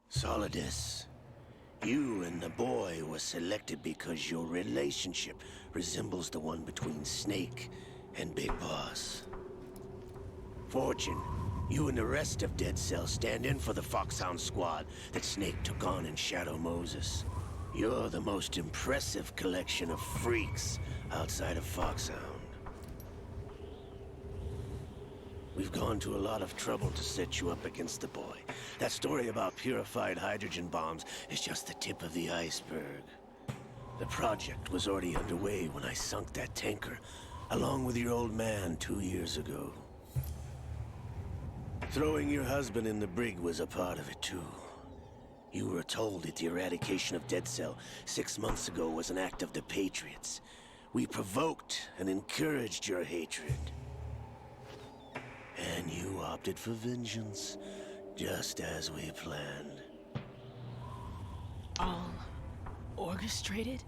Solidus, you and the boy were selected because your relationship resembles the one between Snake and Big Boss. Fortune, you and the rest of Dead Cell stand in for the Foxhound squad that Snake took on in Shadow Moses. You're the most impressive collection of freaks outside of Foxhound. We've gone to a lot of trouble to set you up against the boy. That story about purified hydrogen bombs is just the tip of the iceberg. The project was already underway when I sunk that tanker, along with your old man 2 years ago. Throwing your husband in the brig was a part of it, too. You were told that the eradication of Dead Cell 6 months ago was an act of the Patriots. We provoked and encouraged your hatred. And you opted for vengeance, just as we planned. All orchestrated?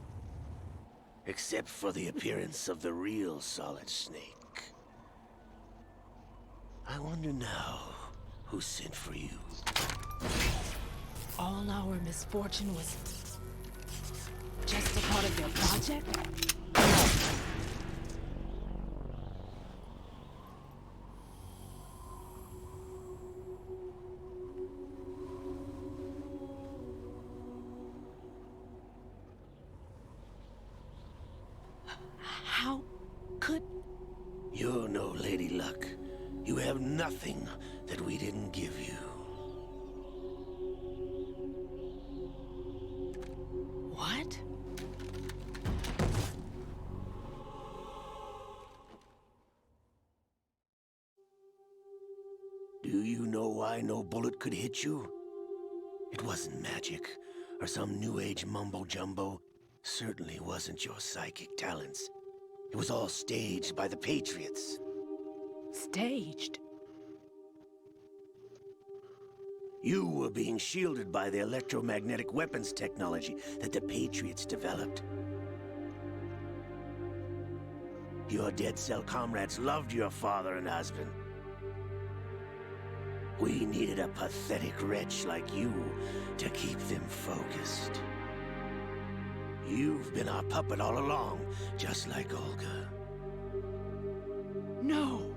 Except for the appearance of the real Solid Snake. I wonder now who sent for you. All our misfortune was just a part of their project? How could... You're no Lady Luck. You have nothing that we didn't give you. What? Do you know why no bullet could hit you? It wasn't magic, or some new age mumbo-jumbo. Certainly wasn't your psychic talents. It was all staged by the Patriots. Staged? You were being shielded by the electromagnetic weapons technology that the Patriots developed. Your Dead Cell comrades loved your father and husband. We needed a pathetic wretch like you to keep them focused. You've been our puppet all along, just like Olga. No!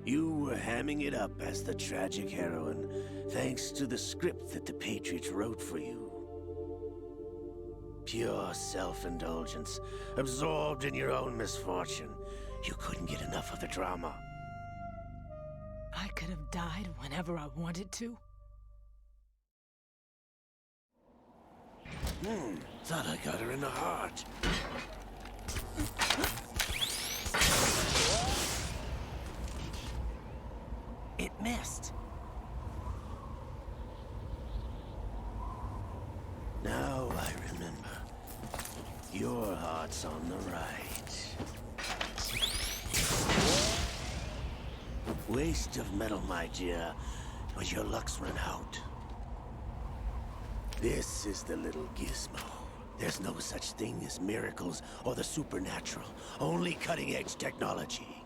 You were hamming it up as the tragic heroine, thanks to the script that the Patriots wrote for you. Pure self-indulgence, absorbed in your own misfortune. You couldn't get enough of the drama. I could have died whenever I wanted to. Thought I got her in the heart. It missed. Now I remember. Your heart's on the right. Waste of metal, my dear, but your luck's run out. This is the little gizmo. There's no such thing as miracles or the supernatural, only cutting-edge technology.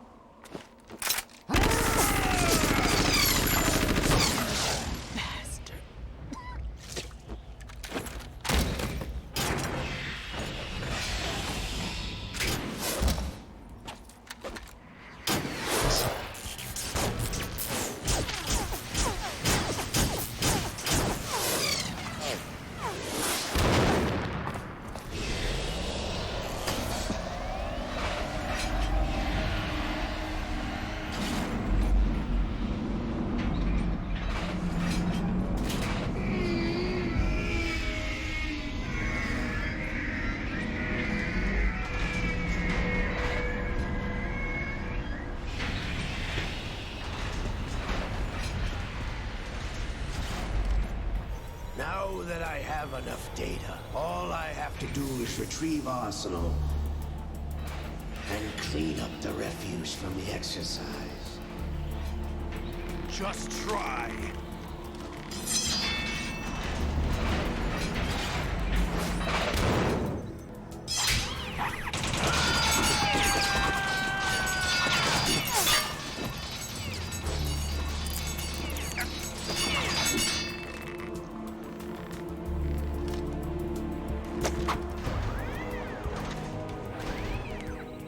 Now that I have enough data, all I have to do is retrieve Arsenal and clean up the refuse from the exercise. Just try.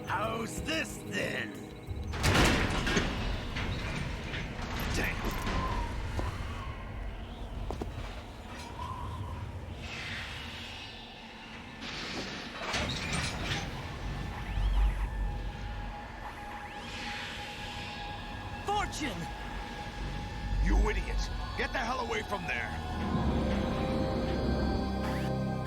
How's this then? Damn. kitchen! You idiot! Get the hell away from there!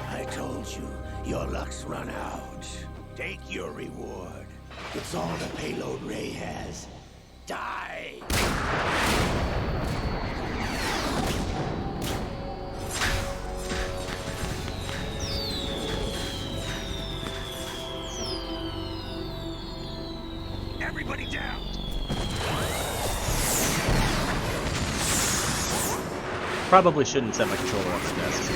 I told you, your luck's run out. Take your reward. It's all the payload Ray has. Die! Everybody down! Probably shouldn't set my controller on the desk.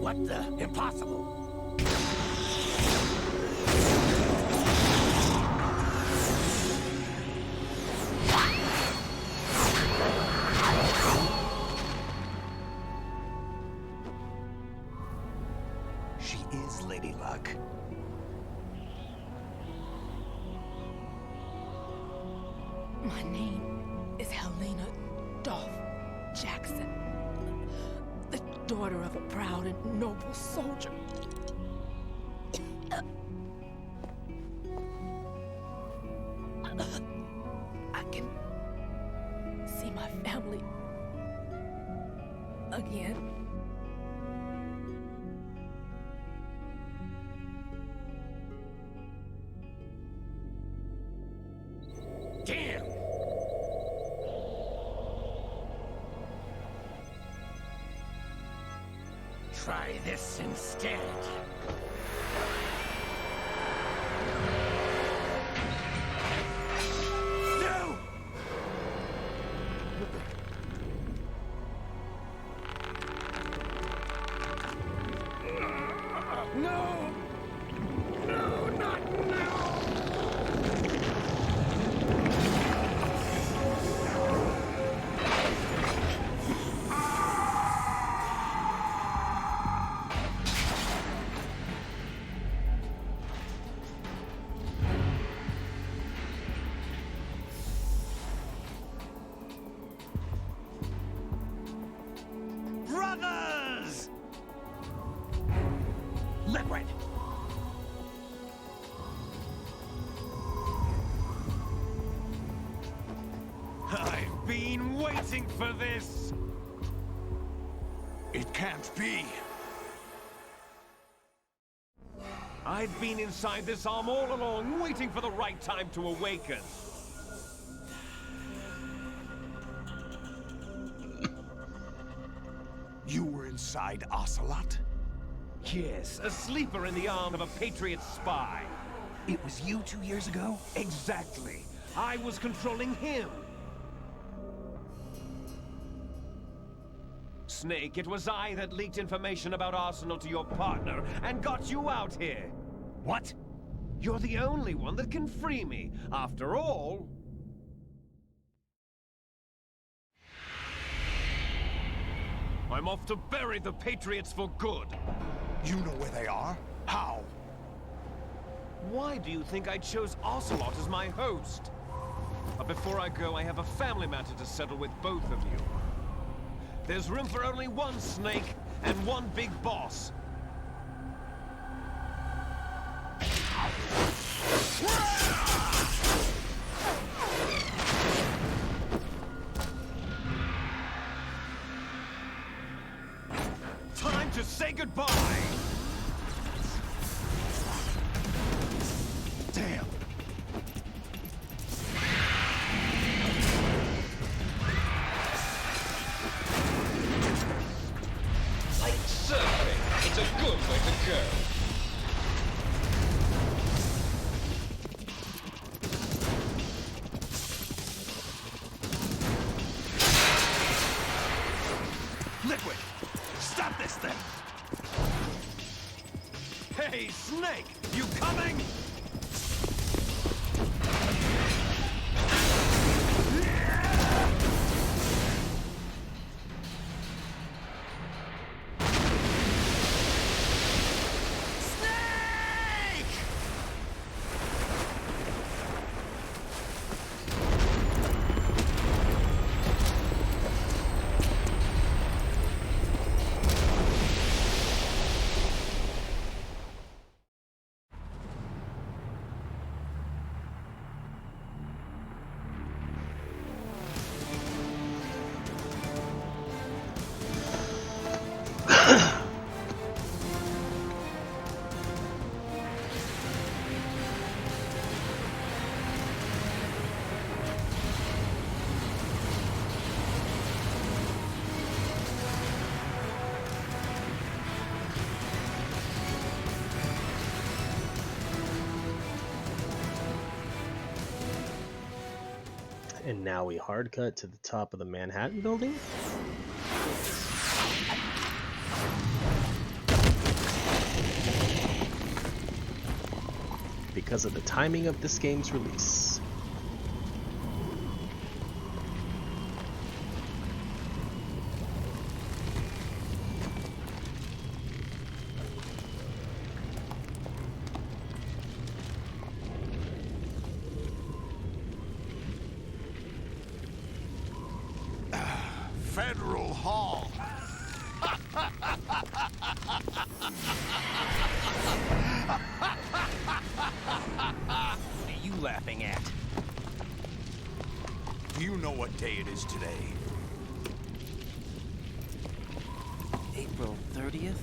What the? Impossible! She is Lady Luck. My name is Helena Dolph Jackson, the daughter of a proud and noble soldier. I can see my family again. Damn! Try this instead. No! No! No, not now! Brothers! Liquid! I've been waiting for this! It can't be. I've been inside this arm all along, waiting for the right time to awaken. You were inside Ocelot? Yes, a sleeper in the arm of a Patriot spy. It was you 2 years ago? Exactly. I was controlling him. Snake, it was I that leaked information about Arsenal to your partner and got you out here. What? You're the only one that can free me. After all... I'm off to bury the Patriots for good. You know where they are? How? Why do you think I chose Ocelot as my host? But before I go, I have a family matter to settle with both of you. There's room for only one Snake and one big boss. Time to say goodbye! Damn! Like surfing, it's a good way to go. Liquid! Stop this thing! Hey, Snake! You coming? And now we hard cut to the top of the Manhattan building. Because of the timing of this game's release. Federal Hall. What are you laughing at? Do you know what day it is today? April 30th?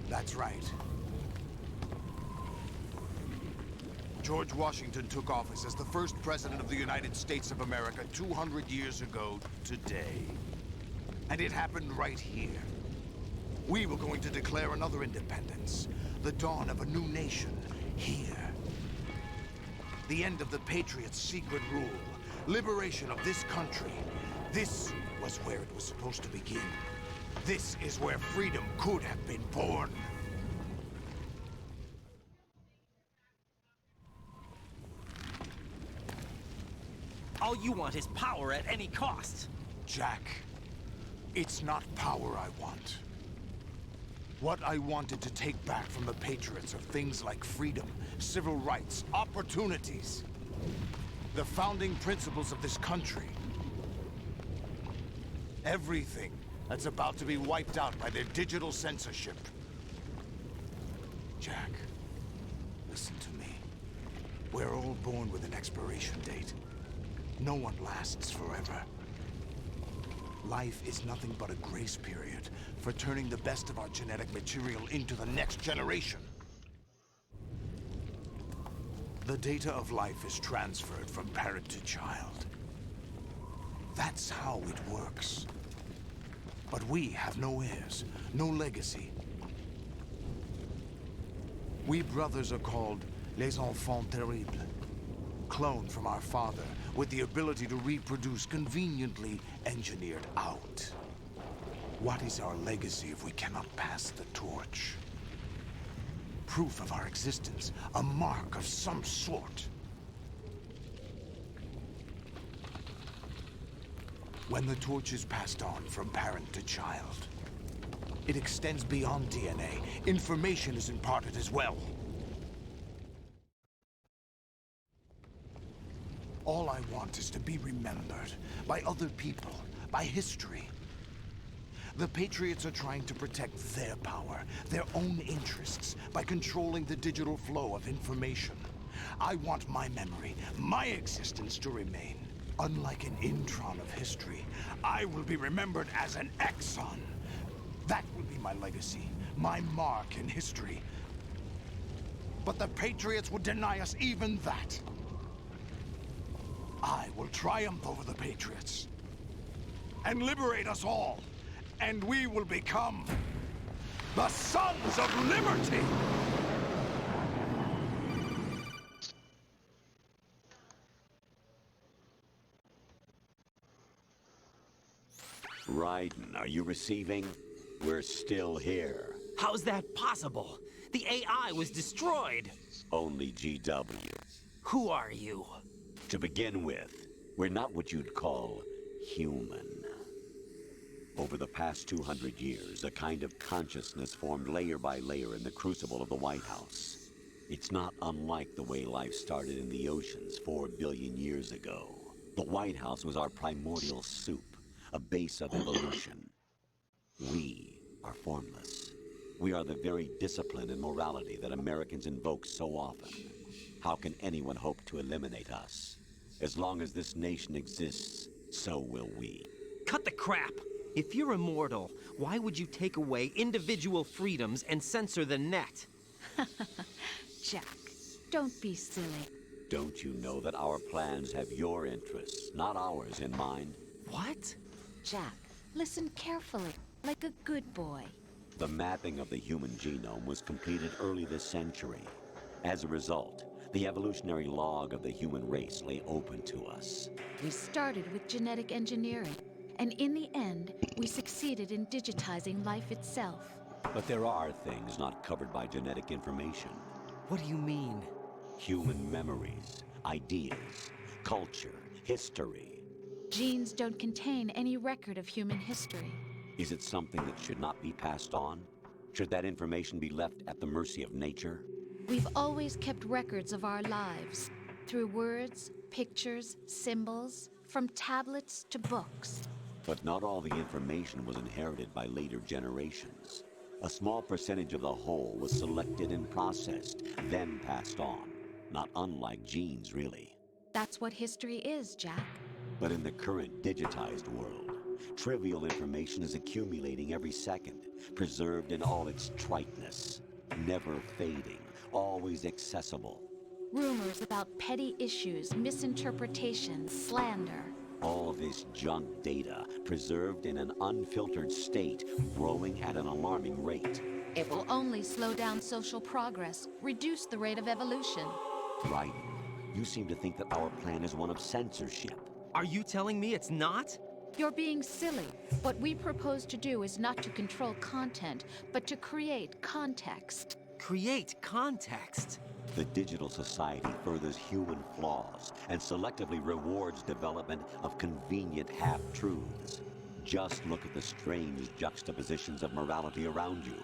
That's right. George Washington took office as the first president of the United States of America 200 years ago today. And it happened right here. We were going to declare another independence, the dawn of a new nation, here. The end of the Patriots' secret rule, liberation of this country. This was where it was supposed to begin. This is where freedom could have been born. All you want is power at any cost. Jack, it's not power I want. What I wanted to take back from the Patriots are things like freedom, civil rights, opportunities. The founding principles of this country. Everything that's about to be wiped out by their digital censorship. Jack, listen to me. We're all born with an expiration date. No one lasts forever. Life is nothing but a grace period for turning the best of our genetic material into the next generation. The data of life is transferred from parent to child. That's how it works. But we have no heirs, no legacy. We brothers are called les enfants terribles, cloned from our father, with the ability to reproduce conveniently engineered out. What is our legacy if we cannot pass the torch? Proof of our existence, a mark of some sort. When the torch is passed on from parent to child, it extends beyond DNA. Information is imparted as well. All I want is to be remembered by other people, by history. The Patriots are trying to protect their power, their own interests, by controlling the digital flow of information. I want my memory, my existence to remain. Unlike an intron of history, I will be remembered as an exon. That will be my legacy, my mark in history. But the Patriots would deny us even that. I will triumph over the Patriots and liberate us all, and we will become the Sons of Liberty! Raiden, are you receiving? We're still here. How's that possible? The AI was destroyed. Only GW. Who are you? To begin with, we're not what you'd call human. Over the past 200 years, a kind of consciousness formed layer by layer in the crucible of the White House. It's not unlike the way life started in the oceans 4 billion years ago. The White House was our primordial soup, a base of evolution. We are formless. We are the very discipline and morality that Americans invoke so often. How can anyone hope to eliminate us? As long as this nation exists, so will we. Cut the crap! If you're immortal, why would you take away individual freedoms and censor the net? Jack, don't be silly. Don't you know that our plans have your interests, not ours, in mind? What? Jack, listen carefully, like a good boy. The mapping of the human genome was completed early this century. As a result, The evolutionary log of the human race lay open to us. We started with genetic engineering, and in the end, we succeeded in digitizing life itself. But there are things not covered by genetic information. What do you mean? Human memories, ideas, culture, history. Genes don't contain any record of human history. Is it something that should not be passed on? Should that information be left at the mercy of nature? We've always kept records of our lives, through words, pictures, symbols, from tablets to books. But not all the information was inherited by later generations. A small percentage of the whole was selected and processed, then passed on. Not unlike genes, really. That's what history is, Jack. But in the current digitized world, trivial information is accumulating every second, preserved in all its triteness, never fading, always accessible. Rumors about petty issues, misinterpretations, slander. All this junk data, preserved in an unfiltered state, growing at an alarming rate. It will only slow down social progress, reduce the rate of evolution. Right. You seem to think that our plan is one of censorship. Are you telling me it's not? You're being silly. What we propose to do is not to control content, but to create context. Create context? The digital society furthers human flaws and selectively rewards development of convenient half-truths. Just look at the strange juxtapositions of morality around you.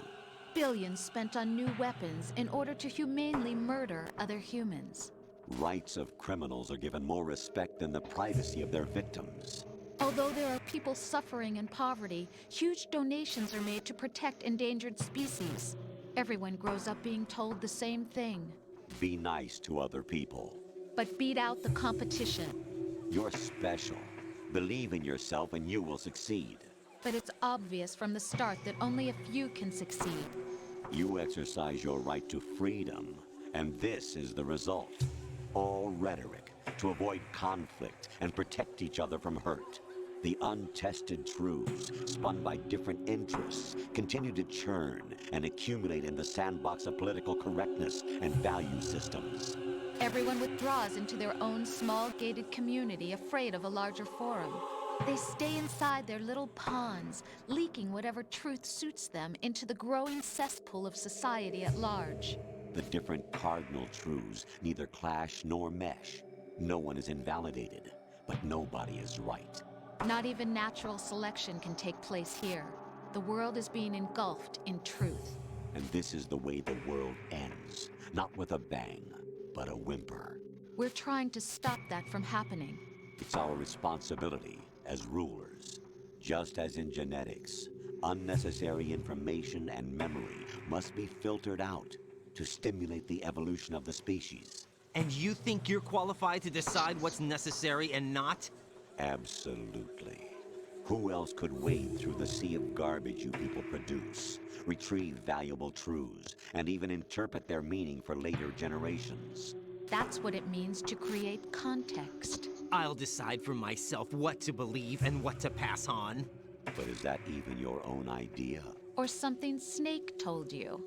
Billions spent on new weapons in order to humanely murder other humans. Rights of criminals are given more respect than the privacy of their victims. Although there are people suffering in poverty, huge donations are made to protect endangered species. Everyone grows up being told the same thing. Be nice to other people. But beat out the competition. You're special. Believe in yourself and you will succeed. But it's obvious from the start that only a few can succeed. You exercise your right to freedom, and this is the result. All rhetoric to avoid conflict and protect each other from hurt. The untested truths, spun by different interests, continue to churn and accumulate in the sandbox of political correctness and value systems. Everyone withdraws into their own small gated community, afraid of a larger forum. They stay inside their little ponds, leaking whatever truth suits them into the growing cesspool of society at large. The different cardinal truths neither clash nor mesh. No one is invalidated, but nobody is right. Not even natural selection can take place here. The world is being engulfed in truth. And this is the way the world ends. Not with a bang, but a whimper. We're trying to stop that from happening. It's our responsibility as rulers. Just as in genetics, unnecessary information and memory must be filtered out to stimulate the evolution of the species. And you think you're qualified to decide what's necessary and not? Absolutely. Who else could wade through the sea of garbage you people produce, retrieve valuable truths, and even interpret their meaning for later generations? That's what it means to create context. I'll decide for myself what to believe and what to pass on. But is that even your own idea? Or something Snake told you?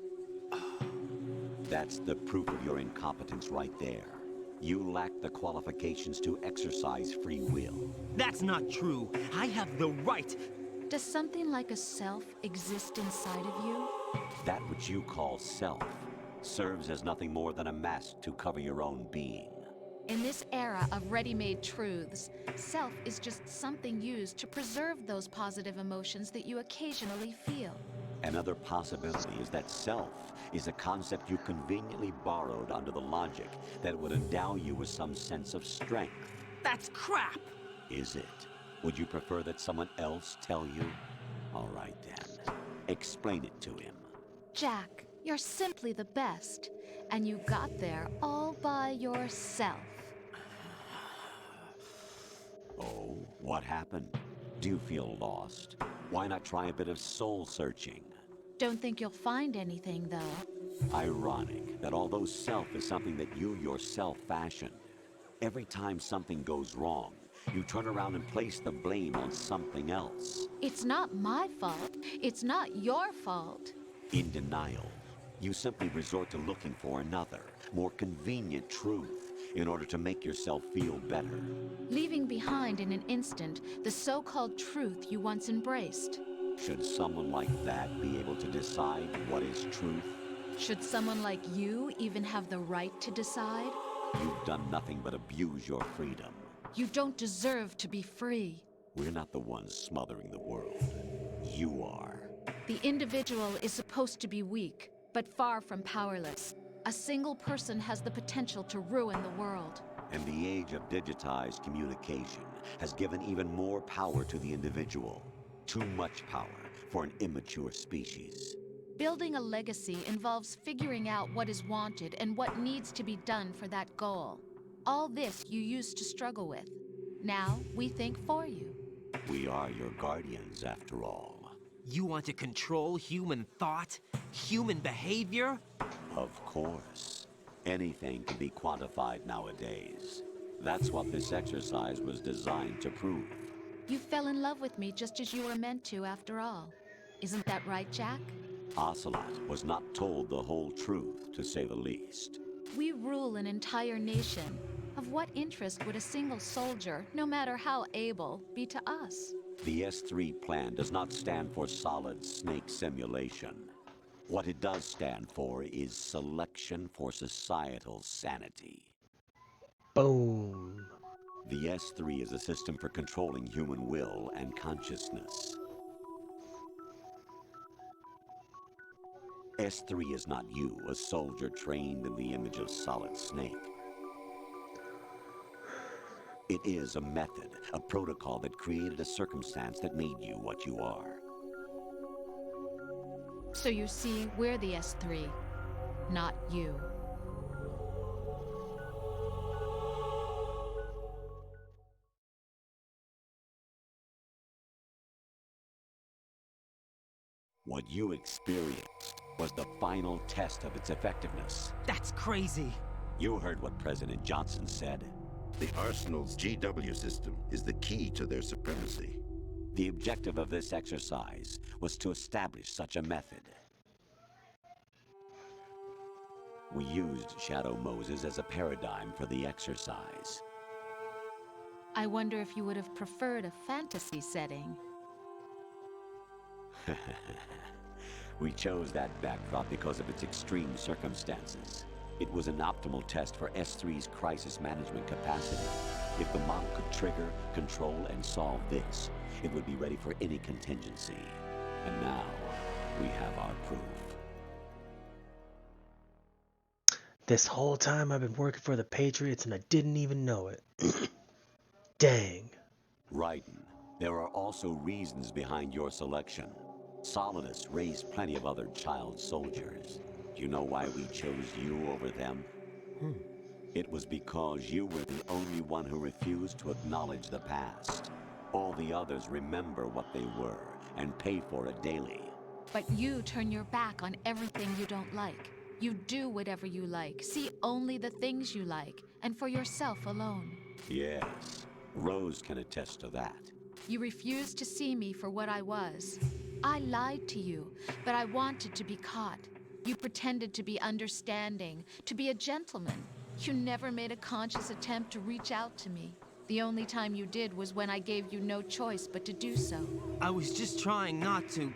That's the proof of your incompetence right there. You lack the qualifications to exercise free will. That's not true. I have the right. Does something like a self exist inside of you? That which you call self serves as nothing more than a mask to cover your own being. In this era of ready-made truths, self is just something used to preserve those positive emotions that you occasionally feel. Another possibility is that self is a concept you conveniently borrowed under the logic that would endow you with some sense of strength. That's crap! Is it? Would you prefer that someone else tell you? All right then. Explain it to him. Jack, you're simply the best. And you got there all by yourself. Oh, what happened? Do you feel lost? Why not try a bit of soul searching? Don't think you'll find anything, though. Ironic that although self is something that you yourself fashioned, every time something goes wrong, you turn around and place the blame on something else. It's not my fault. It's not your fault. In denial, you simply resort to looking for another, more convenient truth in order to make yourself feel better. Leaving behind in an instant the so-called truth you once embraced. Should someone like that be able to decide what is truth? Should someone like you even have the right to decide? You've done nothing but abuse your freedom. You don't deserve to be free. We're not the ones smothering the world. You are. The individual is supposed to be weak, but far from powerless. A single person has the potential to ruin the world. And the age of digitized communication has given even more power to the individual. Too much power for an immature species. Building a legacy involves figuring out what is wanted and what needs to be done for that goal. All this you used to struggle with. Now we think for you. We are your guardians, after all. You want to control human thought? Human behavior? Of course. Anything can be quantified nowadays. That's what this exercise was designed to prove. You fell in love with me just as you were meant to, after all. Isn't that right, Jack? Ocelot was not told the whole truth, to say the least. We rule an entire nation. Of what interest would a single soldier, no matter how able, be to us? The S3 plan does not stand for solid snake simulation. What it does stand for is selection for societal sanity. Boom. The S3 is a system for controlling human will and consciousness. S3 is not you, a soldier trained in the image of Solid Snake. It is a method, a protocol that created a circumstance that made you what you are. So you see, we're the S3, not you. What you experienced was the final test of its effectiveness. That's crazy. You heard what President Johnson said. The Arsenal's GW system is the key to their supremacy. The objective of this exercise was to establish such a method. We used Shadow Moses as a paradigm for the exercise. I wonder if you would have preferred a fantasy setting. We chose that backdrop because of its extreme circumstances. It was an optimal test for S3's crisis management capacity. If the model could trigger, control, and solve this, it would be ready for any contingency. And now, we have our proof. This whole time I've been working for the Patriots and I didn't even know it. Dang. Raiden, there are also reasons behind your selection. Solidus raised plenty of other child soldiers. Do you know why we chose you over them? It was because you were the only one who refused to acknowledge the past. All the others remember what they were and pay for it daily. But you turn your back on everything you don't like. You do whatever you like, see only the things you like, and for yourself alone. Yes, Rose can attest to that. You refused to see me for what I was. I lied to you, but I wanted to be caught. You pretended to be understanding, to be a gentleman. You never made a conscious attempt to reach out to me. The only time you did was when I gave you no choice but to do so. I was just trying not to...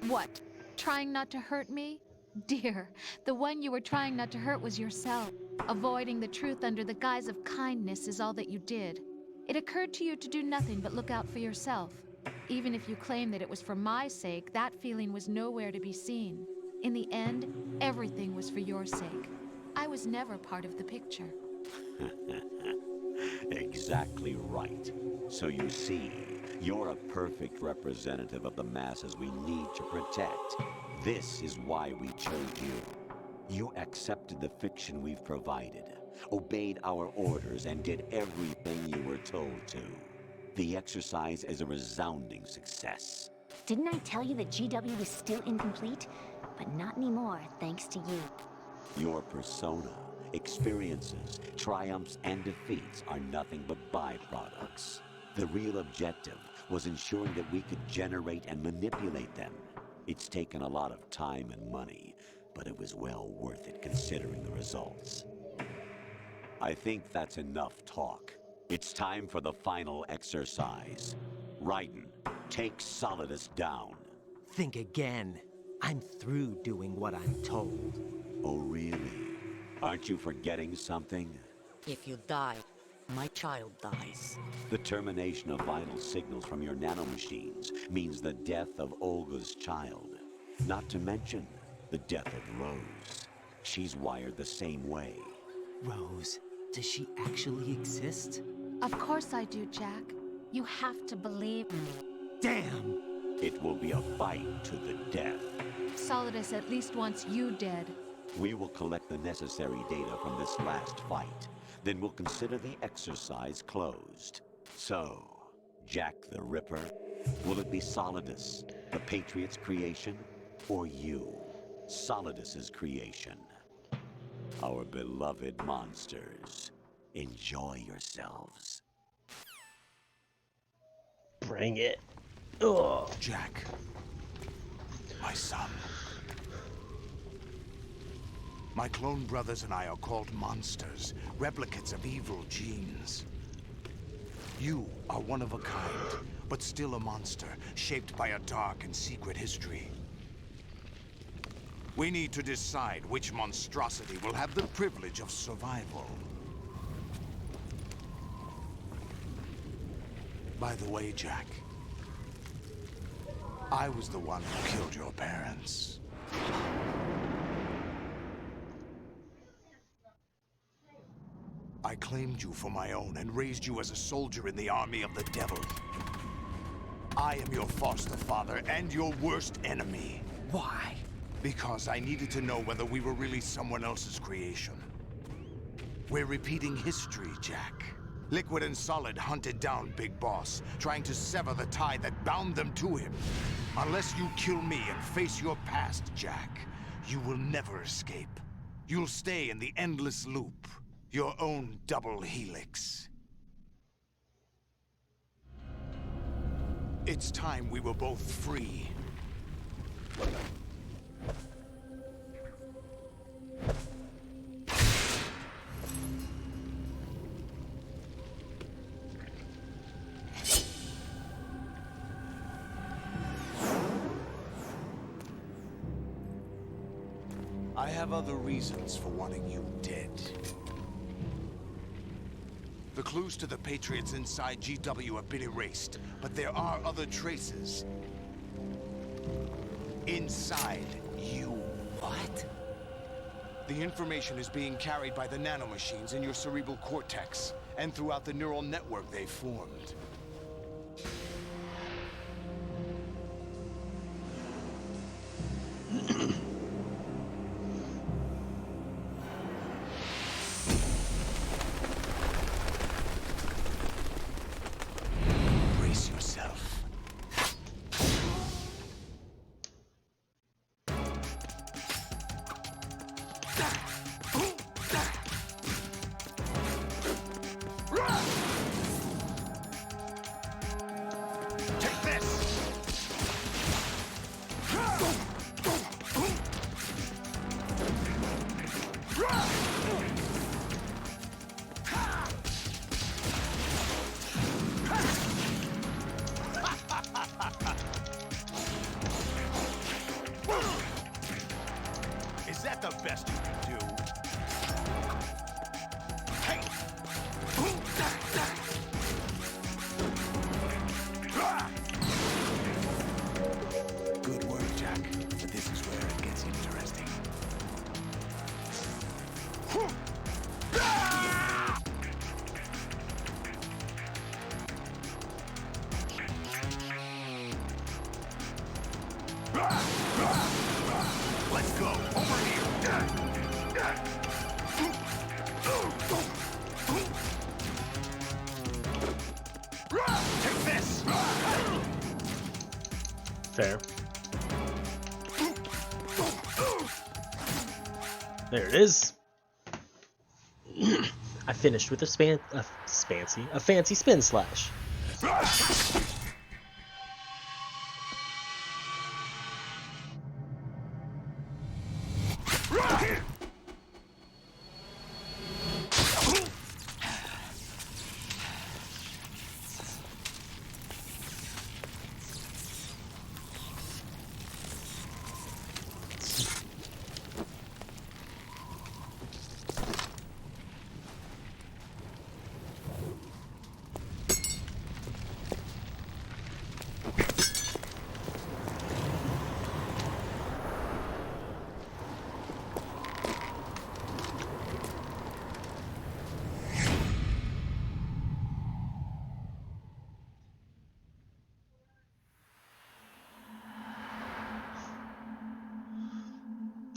What? Trying not to hurt me? Dear, the one you were trying not to hurt was yourself. Avoiding the truth under the guise of kindness is all that you did. It occurred to you to do nothing but look out for yourself. Even if you claim that it was for my sake, that feeling was nowhere to be seen. In the end, everything was for your sake. I was never part of the picture. Exactly right. So you see, you're a perfect representative of the masses we need to protect. This is why we chose you. You accepted the fiction we've provided, obeyed our orders, and did everything you were told to. The exercise is a resounding success. Didn't I tell you that GW was still incomplete? But not anymore, thanks to you. Your persona, experiences, triumphs, and defeats are nothing but byproducts. The real objective was ensuring that we could generate and manipulate them. It's taken a lot of time and money, but it was well worth it considering the results. I think that's enough talk. It's time for the final exercise. Raiden, take Solidus down. Think again. I'm through doing what I'm told. Oh, really? Aren't you forgetting something? If you die, my child dies. The termination of vital signals from your nanomachines means the death of Olga's child. Not to mention the death of Rose. She's wired the same way. Rose, does she actually exist? Of course I do, Jack. You have to believe me. Damn! It will be a fight to the death. Solidus at least wants you dead. We will collect the necessary data from this last fight. Then we'll consider the exercise closed. So, Jack the Ripper, will it be Solidus, the Patriot's creation, or you, Solidus's creation? Our beloved monsters, enjoy yourselves. Bring it. Ugh. Jack, my son. My clone brothers and I are called monsters, replicates of evil genes. You are one of a kind, but still a monster, shaped by a dark and secret history. We need to decide which monstrosity will have the privilege of survival. By the way, Jack, I was the one who killed your parents. I claimed you for my own and raised you as a soldier in the army of the devil. I am your foster father and your worst enemy. Why? Because I needed to know whether we were really someone else's creation. We're repeating history, Jack. Liquid and Solid hunted down Big Boss, trying to sever the tie that bound them to him. Unless you kill me and face your past, Jack, you will never escape. You'll stay in the endless loop. Your own double helix. It's time we were both free. I have other reasons for wanting you dead. The clues to the Patriots inside GW have been erased, but there are other traces. Inside you. What? The information is being carried by the nanomachines in your cerebral cortex, and throughout the neural network they formed. Brace yourself. Take this! Is that the best you can do? Hey! Good work, Jack. But this is where it gets interesting. Let's go. Over here. Take this. Fair. There it is. I finished with a fancy spin slash.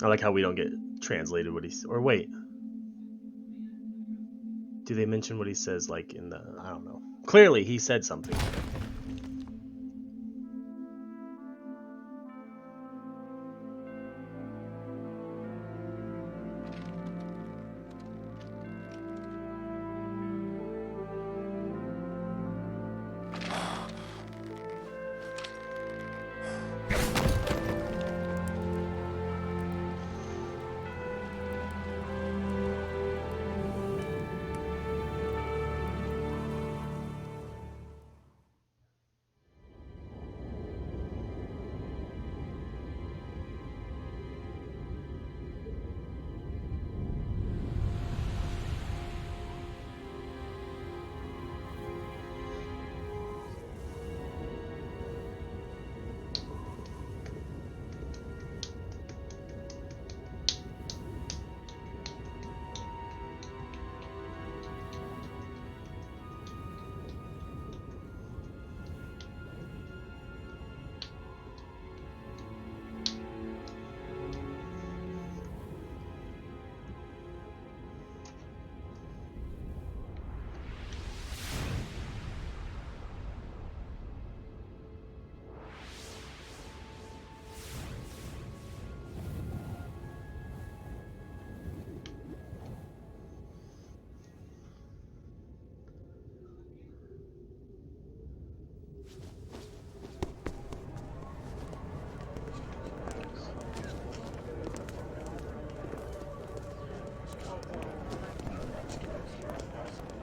I like how we don't get translated what he's, or wait. Do they mention what he says, like, in the, I don't know. Clearly, he said something.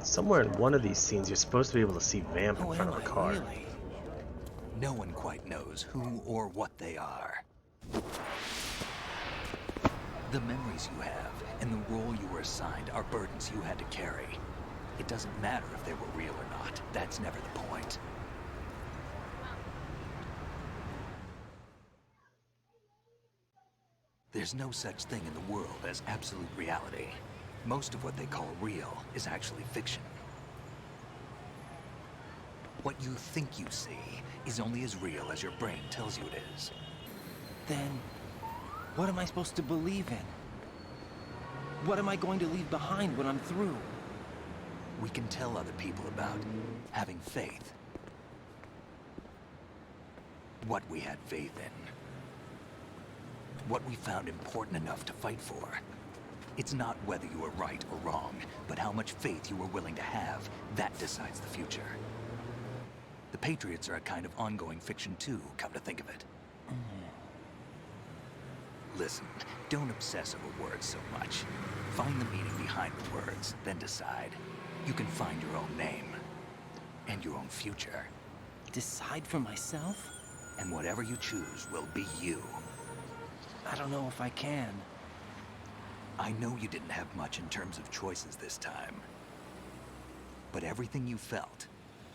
Somewhere in one of these scenes, you're supposed to be able to see Vamp in front of a car. Really? No one quite knows who or what they are. The memories you have and the role you were assigned are burdens you had to carry. It doesn't matter if they were real or not. That's never the point. There's no such thing in the world as absolute reality. Most of what they call real is actually fiction. What you think you see is only as real as your brain tells you it is. Then, what am I supposed to believe in? What am I going to leave behind when I'm through? We can tell other people about having faith. What we had faith in. What we found important enough to fight for. It's not whether you were right or wrong, but how much faith you were willing to have. That decides the future. The Patriots are a kind of ongoing fiction too, come to think of it. Listen, don't obsess over words so much. Find the meaning behind the words, then decide. You can find your own name. And your own future. Decide for myself? And whatever you choose will be you. I don't know if I can. I know you didn't have much in terms of choices this time. But everything you felt,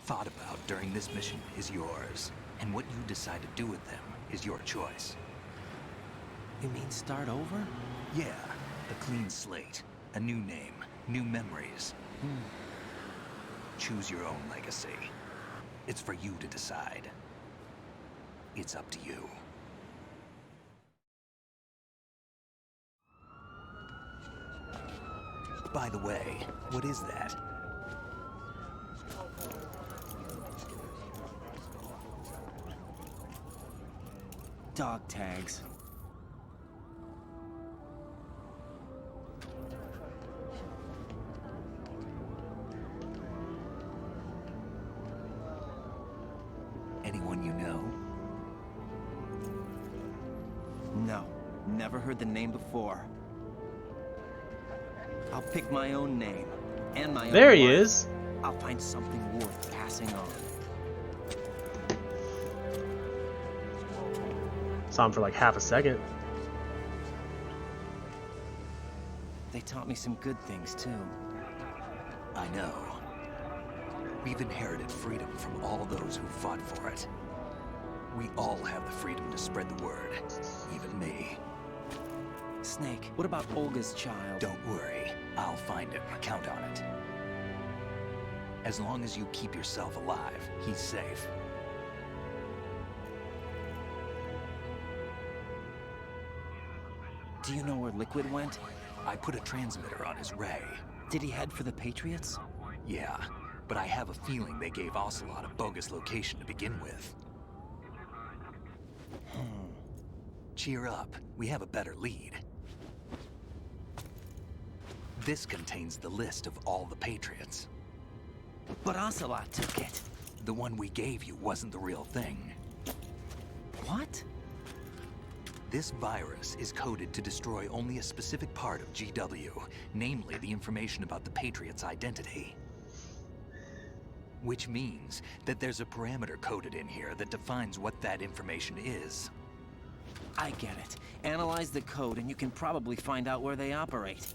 thought about during this mission is yours. And what you decide to do with them is your choice. You mean start over? Yeah, a clean slate, a new name, new memories. Choose your own legacy. It's for you to decide. It's up to you. By the way, what is that? Dog tags. Anyone you know? No, never heard the name before. I'll pick my own name and my own There he life. is. I'll find something worth passing on. Saw him for like half a second. They taught me some good things too. I know. We've inherited freedom from all those who fought for it. We all have the freedom to spread the word, even me. Snake, what about Olga's child? Don't worry, I'll find him. Count on it. As long as you keep yourself alive, he's safe. Do you know where Liquid went? I put a transmitter on his ray. Did he head for the Patriots? Yeah, but I have a feeling they gave Ocelot a bogus location to begin with. Cheer up, we have a better lead. This contains the list of all the Patriots. But Ocelot took it. The one we gave you wasn't the real thing. What? This virus is coded to destroy only a specific part of GW, namely the information about the Patriot's identity. Which means that there's a parameter coded in here that defines what that information is. I get it. Analyze the code and you can probably find out where they operate.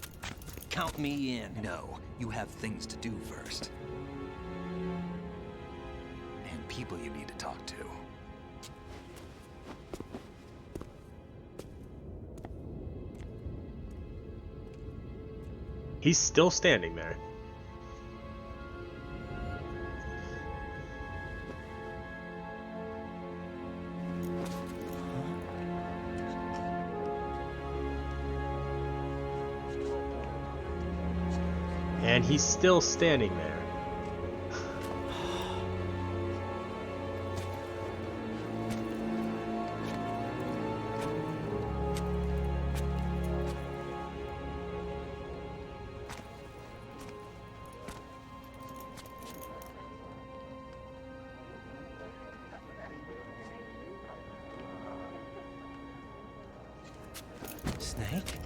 Count me in. No, you have things to do first. And people you need to talk to. He's still standing there. And he's still standing there. Snake?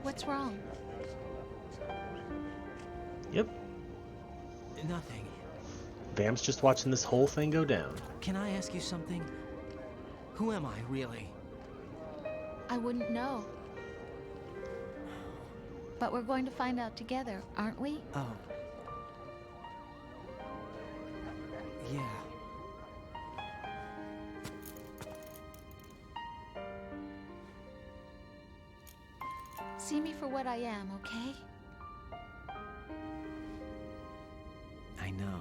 What's wrong? Yep. Nothing. Bam's just watching this whole thing go down. Can I ask you something? Who am I, really? I wouldn't know. But we're going to find out together, aren't we? Oh. Yeah. See me for what I am, okay? I know.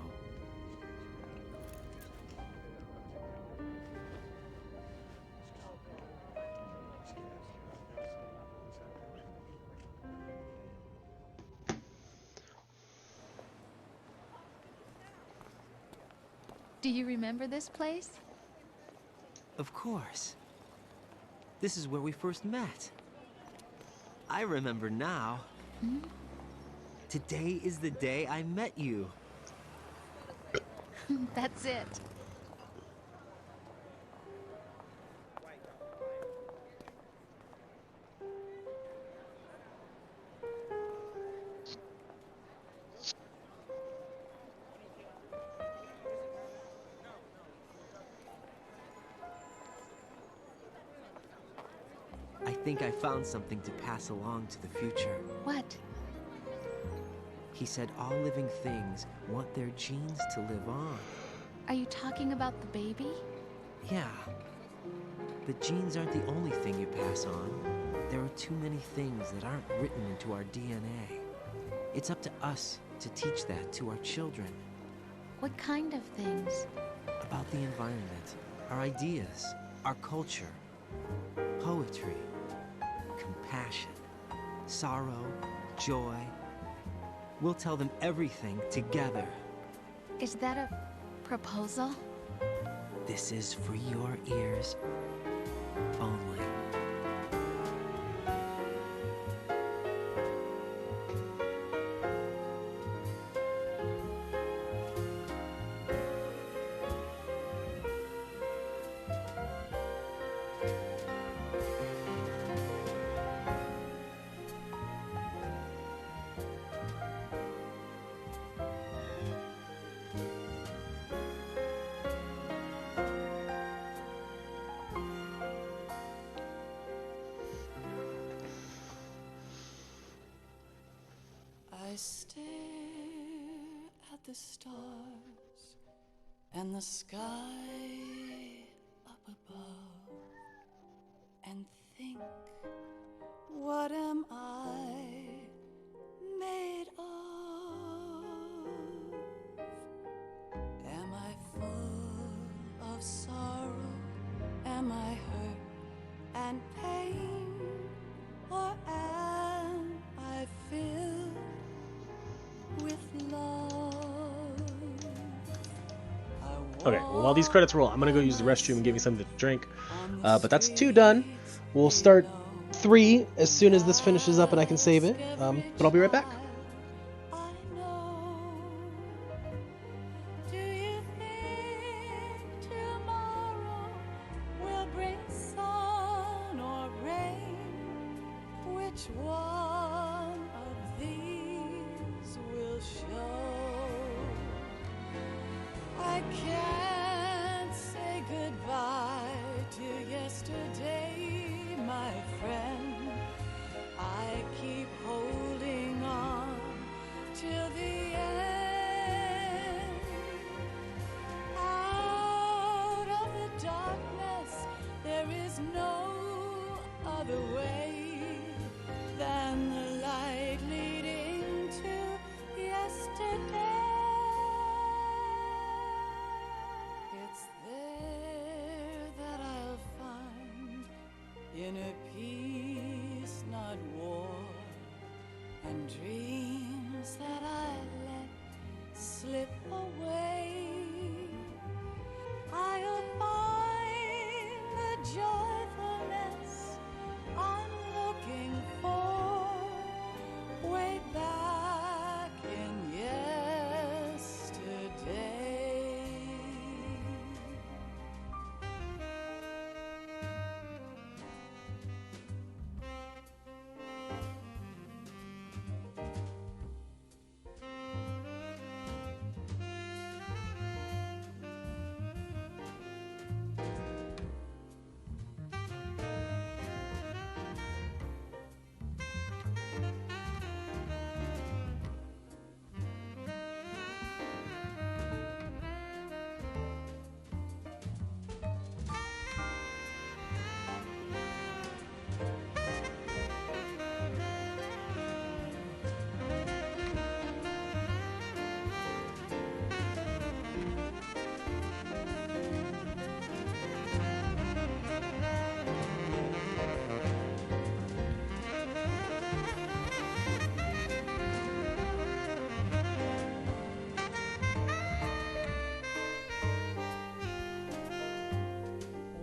Do you remember this place? Of course. This is where we first met. I remember now. Hmm? Today is the day I met you. That's it. I think I found something to pass along to the future. What? He said all living things want their genes to live on. Are you talking about the baby? Yeah. But genes aren't the only thing you pass on. There are too many things that aren't written into our DNA. It's up to us to teach that to our children. What kind of things? About the environment, our ideas, our culture, poetry, compassion, sorrow, joy. We'll tell them everything together. Is that a proposal? This is for your ears only. I stare at the stars and the sky up above and think, what am I made of? Am I full Am I hurt and pain, or am I filled with love? Okay, well, while these credits roll, I'm gonna go use the restroom and get me something to drink. But that's 2 done. We'll start 3 as soon as this finishes up and I can save it. But I'll be right back. Do you think tomorrow will bring sun or rain? Which one of these will show? I can't say goodbye to yesterday, my friend. I keep holding on till the end. Out of the darkness, there is no other way than the light leading to yesterday. It's there that I'll find inner peace, not war, and dreams that I let slip away. I'll find the joyfulness I'm looking for way back in yesterday.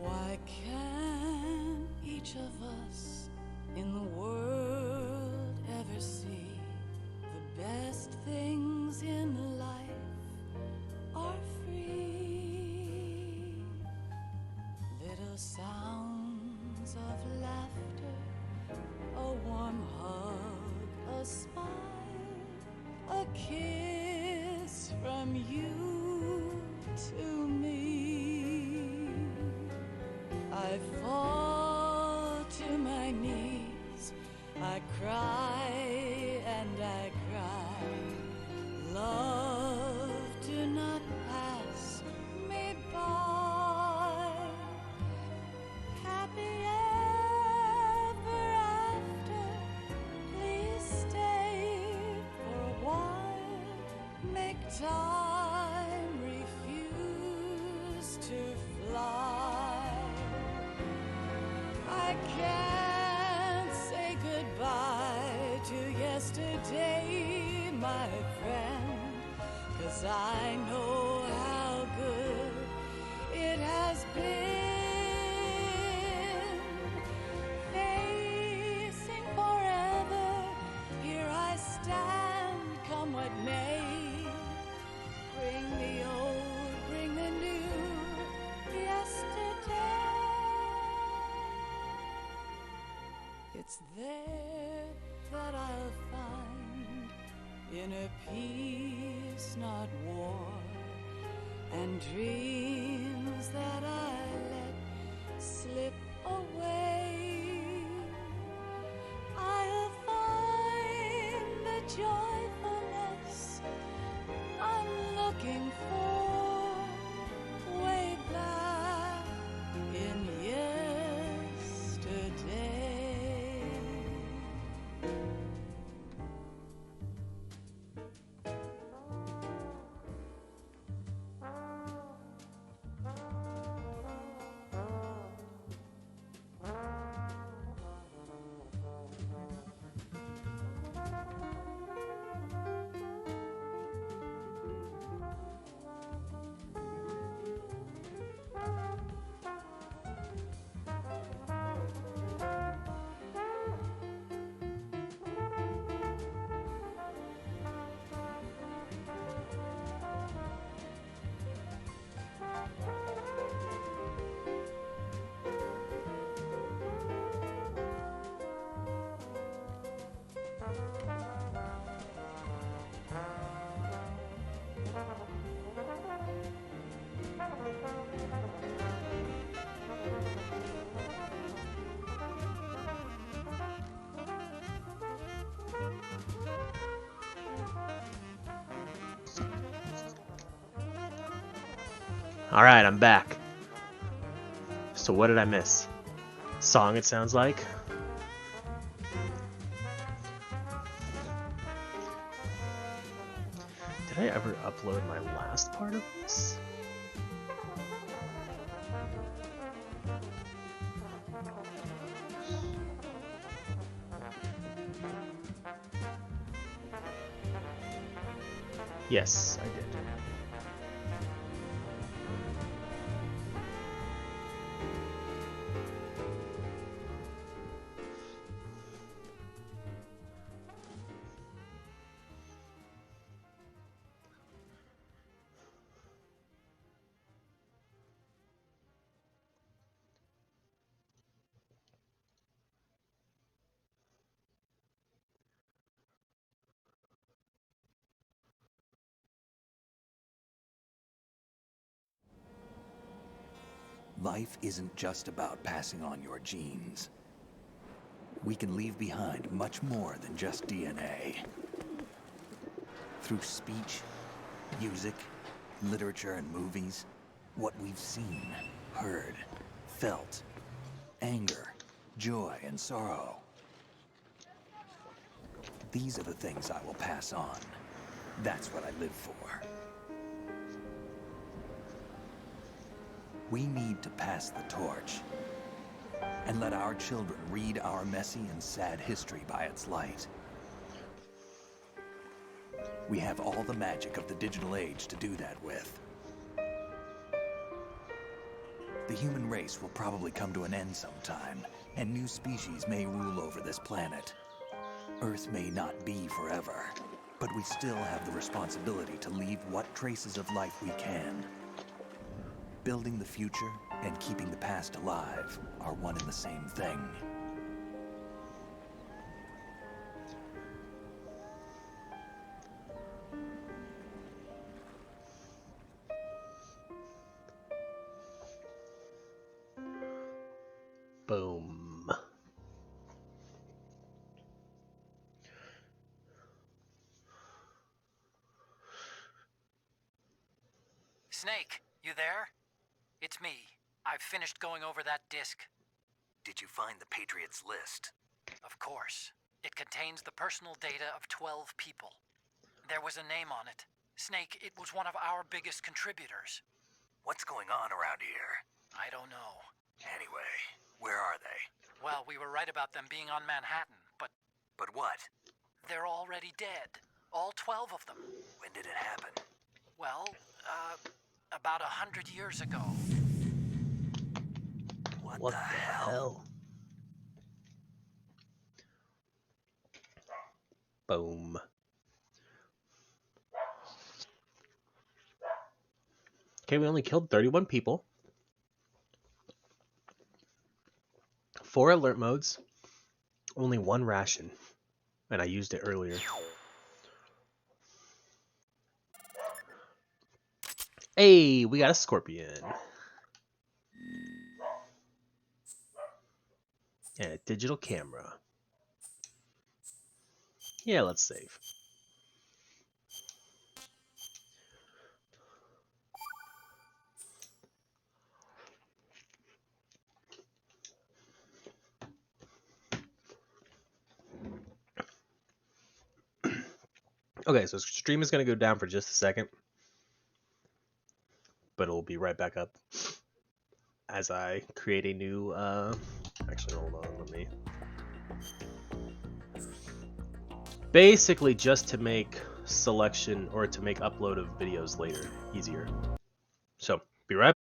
Why can't each of us in the world ever see the best things in life are free? Little sounds of laughter, a warm hug, a smile, a kiss from you to me. I fall to my knees, I cry and I cry. Love, do not pass me by. Happy ever after, please stay for a while. Make time refuse to fly. I can't say goodbye to yesterday, my friend, 'cause I know how good it has been. Facing forever, here I stand, come what may. Bring the old, bring the new, yesterday. It's there that I'll find inner peace, not war, and dreams that I let slip away. I'll find the joyfulness I'm looking for way back in yesterday. Alright, I'm back. So what did I miss? Song, it sounds like. Did I ever upload my last part of this? Yes, I did. Life isn't just about passing on your genes. We can leave behind much more than just DNA. Through speech, music, literature, and movies, what we've seen, heard, felt, anger, joy, and sorrow. These are the things I will pass on. That's what I live for. We need to pass the torch and let our children read our messy and sad history by its light. We have all the magic of the digital age to do that with. The human race will probably come to an end sometime, and new species may rule over this planet. Earth may not be forever, but we still have the responsibility to leave what traces of life we can. Building the future and keeping the past alive are one and the same thing. Boom. Snake, you there? It's me. I've finished going over that disc. Did you find the Patriots list? Of course. It contains the personal data of 12 people. There was a name on it. Snake, it was one of our biggest contributors. What's going on around here? I don't know. Anyway, where are they? Well, we were right about them being on Manhattan, but... But what? They're already dead. All 12 of them. When did it happen? Well, about 100 years ago. What the hell? Boom. Okay, we only killed 31 people. 4 alert modes. Only 1 ration. And I used it earlier. Hey, we got a scorpion. And a digital camera. Yeah, let's save. Okay, so stream is going to go down for just a second. But it'll be right back up as I create a new, actually, hold on, let me... Basically just to make selection or to make upload of videos later easier. So, be right back.